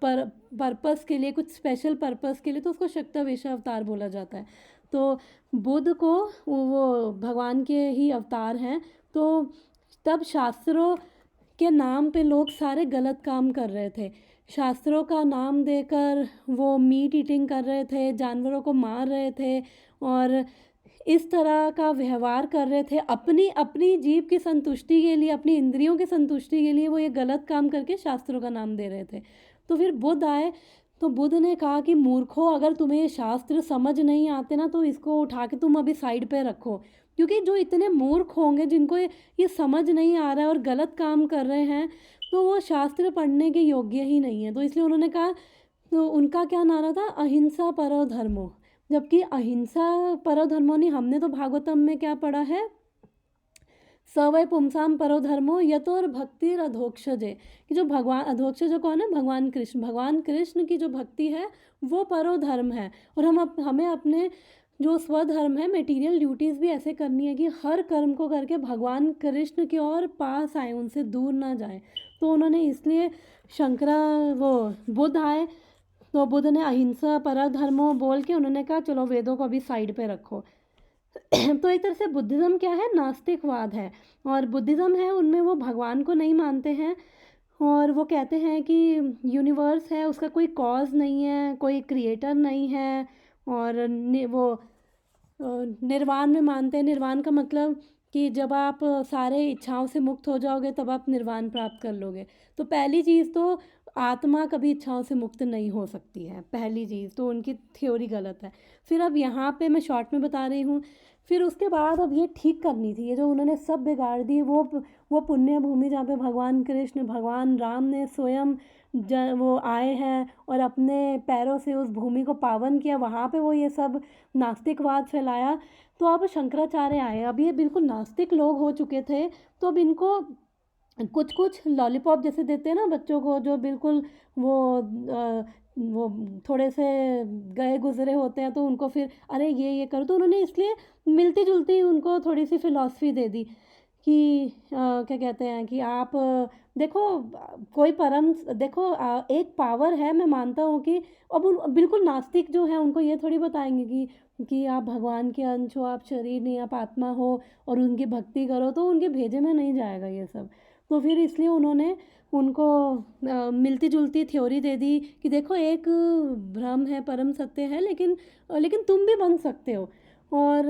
पर्पस के लिए, कुछ स्पेशल पर्पस के लिए, तो उसको शक्तवेश अवतार बोला जाता है। तो बुद्ध को वो भगवान के ही अवतार हैं। तो तब शास्त्रों के नाम पे लोग सारे गलत काम कर रहे थे। शास्त्रों का नाम देकर वो मीट ईटिंग कर रहे थे, जानवरों को मार रहे थे और इस तरह का व्यवहार कर रहे थे अपनी जीव की संतुष्टि के लिए, अपनी इंद्रियों की संतुष्टि के लिए वो ये गलत काम करके शास्त्रों का नाम दे रहे थे। तो फिर बुद्ध आए, तो बुद्ध ने कहा कि मूर्खों, अगर तुम्हें ये शास्त्र समझ नहीं आते ना, तो इसको उठा के तुम अभी साइड पे रखो। क्योंकि जो इतने मूर्ख होंगे जिनको ये समझ नहीं आ रहा है और गलत काम कर रहे हैं, तो वो शास्त्र पढ़ने के योग्य ही नहीं है। तो इसलिए उन्होंने कहा, तो उनका क्या नारा था, अहिंसा परो धर्मो। जबकि अहिंसा परो धर्मो नहीं, हमने तो भागवतम में क्या पढ़ा है, सवय पुंसाम परो धर्मो यतोर भक्ति अधोक्षजे। कि जो भगवान, अधोक्षज जो कौन है, भगवान कृष्ण की जो भक्ति है वो परो धर्म है। और हमें अपने जो स्वधर्म है, मटेरियल ड्यूटीज़ भी ऐसे करनी है कि हर कर्म को करके भगवान कृष्ण की ओर पास आए, उनसे दूर ना जाए। तो उन्होंने इसलिए बुद्ध आए, तो बुद्ध ने अहिंसा पर धर्मो बोल के उन्होंने कहा चलो वेदों को अभी साइड पे रखो। तो एक तरह से बुद्धिज़्म क्या है, नास्तिकवाद है। और बुद्धिज़्म है उनमें वो भगवान को नहीं मानते हैं और वो कहते हैं कि यूनिवर्स है, उसका कोई कॉज नहीं है, कोई क्रिएटर नहीं है। और वो निर्वाण में मानते हैं। निर्वाण का मतलब कि जब आप सारे इच्छाओं से मुक्त हो जाओगे तब आप निर्वाण प्राप्त कर लोगे। तो पहली चीज़ तो आत्मा कभी इच्छाओं से मुक्त नहीं हो सकती है, पहली चीज़ तो उनकी थ्योरी गलत है। फिर अब यहाँ पे मैं शॉर्ट में बता रही हूँ। फिर उसके बाद अब ये ठीक करनी थी, ये जो उन्होंने सब बिगाड़ दी, वो पुण्य भूमि जहाँ पे भगवान कृष्ण, भगवान राम ने स्वयं वो आए हैं और अपने पैरों से उस भूमि को पावन किया, वहाँ पे वो ये सब नास्तिकवाद फैलाया। तो अब शंकराचार्य आए, अब ये बिल्कुल नास्तिक लोग हो चुके थे। तो अब इनको कुछ कुछ लॉलीपॉप जैसे देते हैं ना बच्चों को, जो बिल्कुल वो थोड़े से गए गुजरे होते हैं, तो उनको फिर अरे ये करो। तो उन्होंने इसलिए मिलती जुलती उनको थोड़ी सी फिलॉसफी दे दी कि क्या कहते हैं कि आप देखो कोई परम देखो एक पावर है। मैं मानता हूँ कि अब उन बिल्कुल नास्तिक जो है उनको ये थोड़ी बताएंगे कि आप भगवान के अंश हो, आप शरीर नहीं, आप आत्मा हो और उनकी भक्ति करो, तो उनके भेजे में नहीं जाएगा ये सब। तो फिर इसलिए उन्होंने उनको मिलती जुलती थ्योरी दे दी कि देखो एक भ्रम है, परम सत्य है, लेकिन तुम भी बन सकते हो, और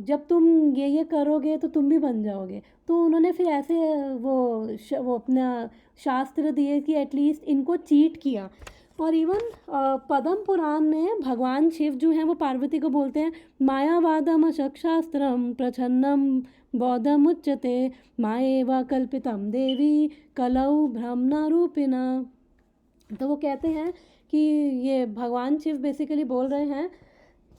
जब तुम ये करोगे तो तुम भी बन जाओगे। तो उन्होंने फिर ऐसे वो अपना शास्त्र दिए कि एटलीस्ट इनको चीट किया। और इवन पद्म पुराण में भगवान शिव जो हैं वो पार्वती को बोलते हैं, मायावादम अशक्शास्त्रम प्रछन्नम बौद्धमुच्यते माएवा कल्पितम देवी कलौ ब्रह्मणा रूपिणा। तो वो कहते हैं कि ये भगवान शिव बेसिकली बोल रहे हैं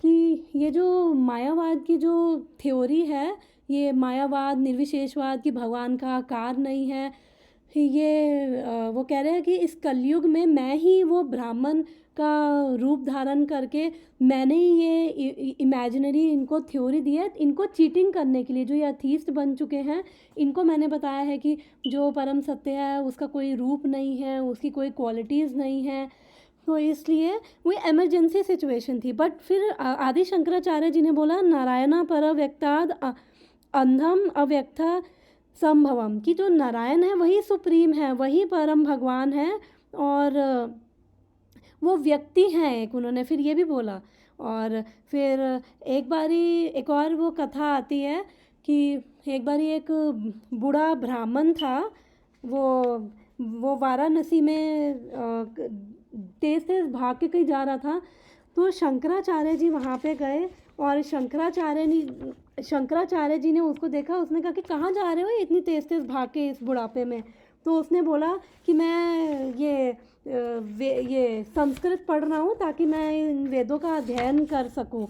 कि ये जो मायावाद की जो थ्योरी है, ये मायावाद निर्विशेषवाद कि भगवान का आकार नहीं है, ये वो कह रहे हैं कि इस कलयुग में मैं ही वो ब्राह्मण का रूप धारण करके मैंने ही ये इमेजिनरी इनको थ्योरी दी है, इनको चीटिंग करने के लिए। जो ये अथीस्ट बन चुके हैं, इनको मैंने बताया है कि जो परम सत्य है उसका कोई रूप नहीं है, उसकी कोई क्वालिटीज़ नहीं है। तो इसलिए वो इमरजेंसी सिचुएशन थी। बट फिर आदि शंकराचार्य जी ने बोला नारायणा पर व्यक्ताद अंधम अव्यक्ता संभवम, कि जो नारायण है वही सुप्रीम है, वही परम भगवान है, और वो व्यक्ति हैं एक, उन्होंने फिर ये भी बोला। और फिर एक बारी एक और वो कथा आती है कि एक बारी एक बूढ़ा ब्राह्मण था, वो वाराणसी में तेज तेज भाग के कहीं जा रहा था। तो शंकराचार्य जी वहाँ पे गए और शंकराचार्य जी ने उसको देखा। उसने कहा कि कहाँ जा रहे हो इतनी तेज तेज भाग के इस बुढ़ापे में? तो उसने बोला कि मैं ये संस्कृत पढ़ रहा हूँ ताकि मैं इन वेदों का अध्ययन कर सकूँ।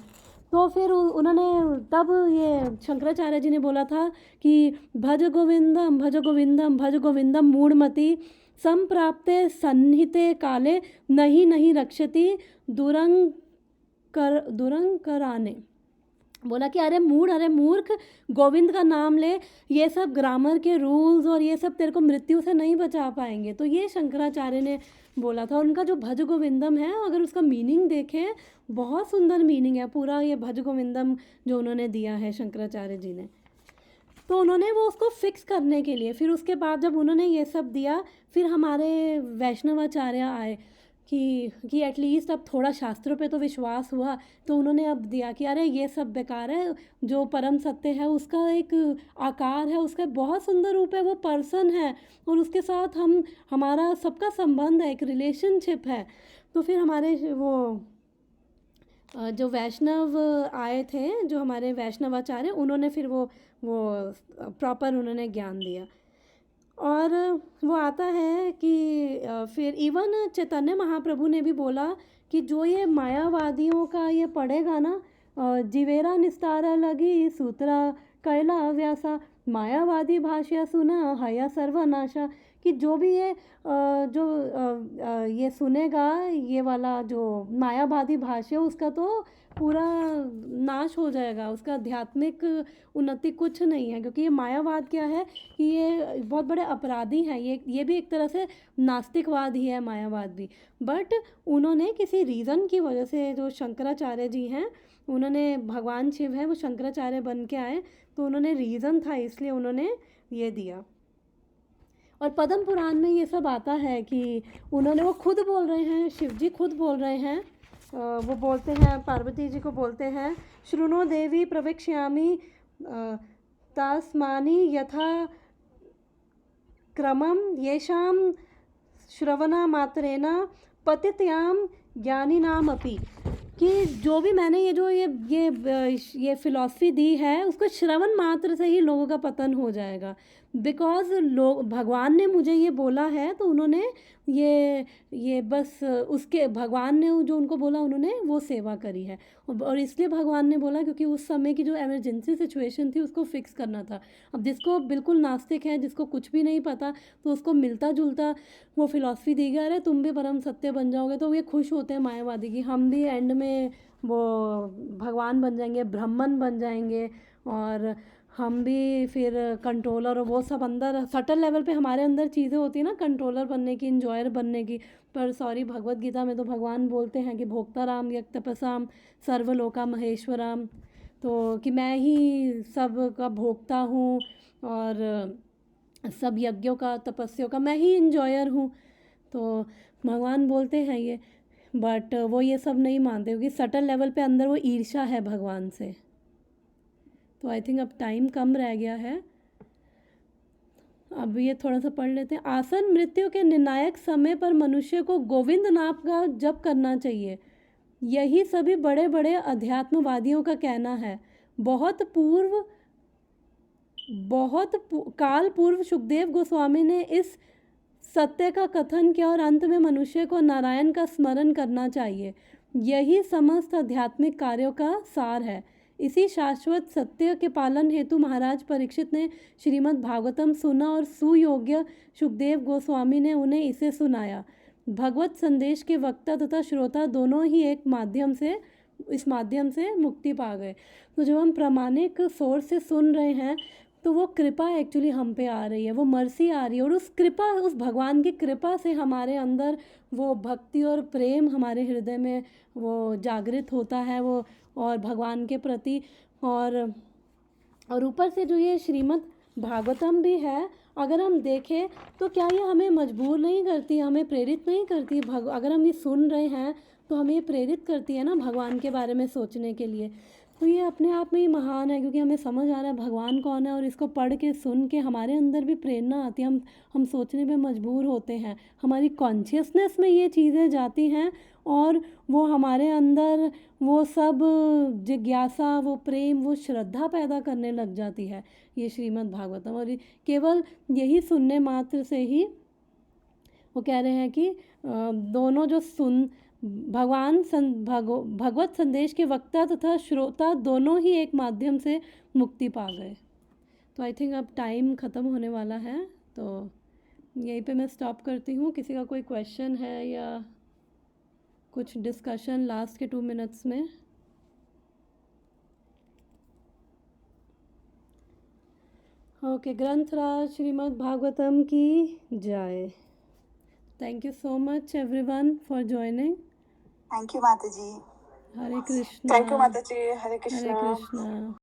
तो फिर उन्होंने तब ये शंकराचार्य जी ने बोला था कि भज गोविंदम भज गोविंदम भज गोविंदम मूढ़मति संप्राप्ते सन्निहिते काले नहीं नहीं रक्षति दुरंग कराने। बोला कि अरे मूर्ख, गोविंद का नाम ले, ये सब ग्रामर के रूल्स और ये सब तेरे को मृत्यु से नहीं बचा पाएंगे। तो ये शंकराचार्य ने बोला था। उनका जो भज गोविंदम है, अगर उसका मीनिंग देखें, बहुत सुंदर मीनिंग है पूरा ये भज गोविंदम जो उन्होंने दिया है शंकराचार्य जी ने। तो उन्होंने वो उसको फिक्स करने के लिए, फिर उसके बाद जब उन्होंने ये सब दिया, फिर हमारे वैष्णवाचार्य आए कि एटलीस्ट अब थोड़ा शास्त्रों पे तो विश्वास हुआ। तो उन्होंने अब दिया कि अरे ये सब बेकार है, जो परम सत्य है उसका एक आकार है, उसका बहुत सुंदर रूप है, वो पर्सन है और उसके साथ हमारा सबका संबंध है, एक रिलेशनशिप है। तो फिर हमारे वो जो वैष्णव आए थे, जो हमारे वैष्णवाचार्य, उन्होंने फिर वो प्रॉपर उन्होंने ज्ञान दिया। और वो आता है कि फिर इवन चैतन्य महाप्रभु ने भी बोला कि जो ये मायावादियों का ये पढ़ेगा ना, जीवेरा निस्तारा लगी सूत्रा कैला व्यासा मायावादी भाष्य सुना हया सर्वनाशा, कि जो भी ये सुनेगा ये वाला जो मायावादी भाष्य, उसका तो पूरा नाश हो जाएगा, उसका आध्यात्मिक उन्नति कुछ नहीं है। क्योंकि ये मायावाद क्या है कि ये बहुत बड़े अपराधी हैं, ये भी एक तरह से नास्तिकवाद ही है, मायावाद भी। बट उन्होंने किसी रीज़न की वजह से, जो शंकराचार्य जी हैं, उन्होंने भगवान शिव हैं, वो शंकराचार्य बन के आए, तो उन्होंने रीज़न था, इसलिए उन्होंने ये दिया। और पद्म पुराण में ये सब आता है कि उन्होंने, वो खुद बोल रहे हैं, शिव जी खुद बोल रहे हैं, वो बोलते हैं, पार्वती जी को बोलते हैं, शृणु देवी प्रवेक्ष्यामि तास्मानि यथा क्रमम येषां श्रवणमात्रेण पतित्यां ज्ञानिनाम अपि, कि जो भी मैंने ये फिलॉसफी दी है, उसको श्रवण मात्र से ही लोगों का पतन हो जाएगा। बिकॉज लोग, भगवान ने मुझे ये बोला है, तो उन्होंने ये बस उसके, भगवान ने जो उनको बोला उन्होंने वो सेवा करी है। और इसलिए भगवान ने बोला क्योंकि उस समय की जो इमरजेंसी सिचुएशन थी उसको फिक्स करना था। अब जिसको बिल्कुल नास्तिक है, जिसको कुछ भी नहीं पता, तो उसको मिलता जुलता वो फिलॉसफी दी गई, अरे तुम भी परम सत्य बन जाओगे, तो ये खुश होते हैं मायावादी की, हम भी एंड में वो भगवान बन जाएंगे, ब्राह्मण बन जाएंगे, और हम भी फिर कंट्रोलर, और वो सब अंदर सटल लेवल पे हमारे अंदर चीज़ें होती है ना, कंट्रोलर बनने की, इंजॉयर बनने की। पर सॉरी, भगवत गीता में तो भगवान बोलते हैं कि भोक्ताराम यज्ञतपसाम सर्वलोका महेश्वराम, तो कि मैं ही सब का भोक्ता हूँ, और सब यज्ञों का, तपस्यों का मैं ही इंजॉयर हूँ। तो भगवान बोलते हैं ये, बट वो ये सब नहीं मानते, क्योंकि सटल लेवल पे अंदर वो ईर्ष्या है भगवान से। तो आई थिंक अब टाइम कम रह गया है, अब ये थोड़ा सा पढ़ लेते हैं। आसन मृत्यु के निर्णायक समय पर मनुष्य को गोविंद नाम का जप करना चाहिए, यही सभी बड़े बड़े अध्यात्मवादियों का कहना है। काल पूर्व सुखदेव गोस्वामी ने इस सत्य का कथन किया, और अंत में मनुष्य को नारायण का स्मरण करना चाहिए, यही समस्त आध्यात्मिक कार्यों का सार है। इसी शाश्वत सत्य के पालन हेतु महाराज परीक्षित ने श्रीमद् भागवतम सुना, और सुयोग्य सुखदेव गोस्वामी ने उन्हें इसे सुनाया। भगवत संदेश के वक्ता तथा श्रोता दोनों ही इस माध्यम से मुक्ति पा गए। तो जब हम प्रामाणिक सोर्स से सुन रहे हैं, तो वो कृपा एक्चुअली हम पे आ रही है, वो मर्सी आ रही है, और उस कृपा, उस भगवान की कृपा से हमारे अंदर वो भक्ति और प्रेम हमारे हृदय में वो जागृत होता है, वो, और भगवान के प्रति। और ऊपर से जो ये श्रीमद् भागवतम भी है, अगर हम देखें तो क्या ये हमें मजबूर नहीं करती, हमें प्रेरित नहीं करती? अगर हम ये सुन रहे हैं तो हमें ये प्रेरित करती है ना भगवान के बारे में सोचने के लिए। तो ये अपने आप में ही महान है, क्योंकि हमें समझ आ रहा है भगवान कौन है, और इसको पढ़ के सुन के हमारे अंदर भी प्रेरणा आती है, हम सोचने पे मजबूर होते हैं, हमारी कॉन्शियसनेस में ये चीज़ें जाती हैं, और वो हमारे अंदर वो सब जिज्ञासा, वो प्रेम, वो श्रद्धा पैदा करने लग जाती है ये श्रीमद् भागवतम। और केवल यही सुनने मात्र से ही वो कह रहे हैं कि दोनों जो भगवत संदेश के वक्ता तथा श्रोता दोनों ही एक माध्यम से मुक्ति पा गए। तो आई थिंक अब टाइम ख़त्म होने वाला है, तो यहीं पे मैं स्टॉप करती हूँ। किसी का कोई क्वेश्चन है या कुछ डिस्कशन लास्ट के 2 मिनट्स में? ओके, ग्रंथराज श्रीमद् भागवतम की जय। Thank you so much everyone for joining. Thank you, Mataji. Hare Krishna. Thank you, Mataji. Hare Hare Krishna. Krishna.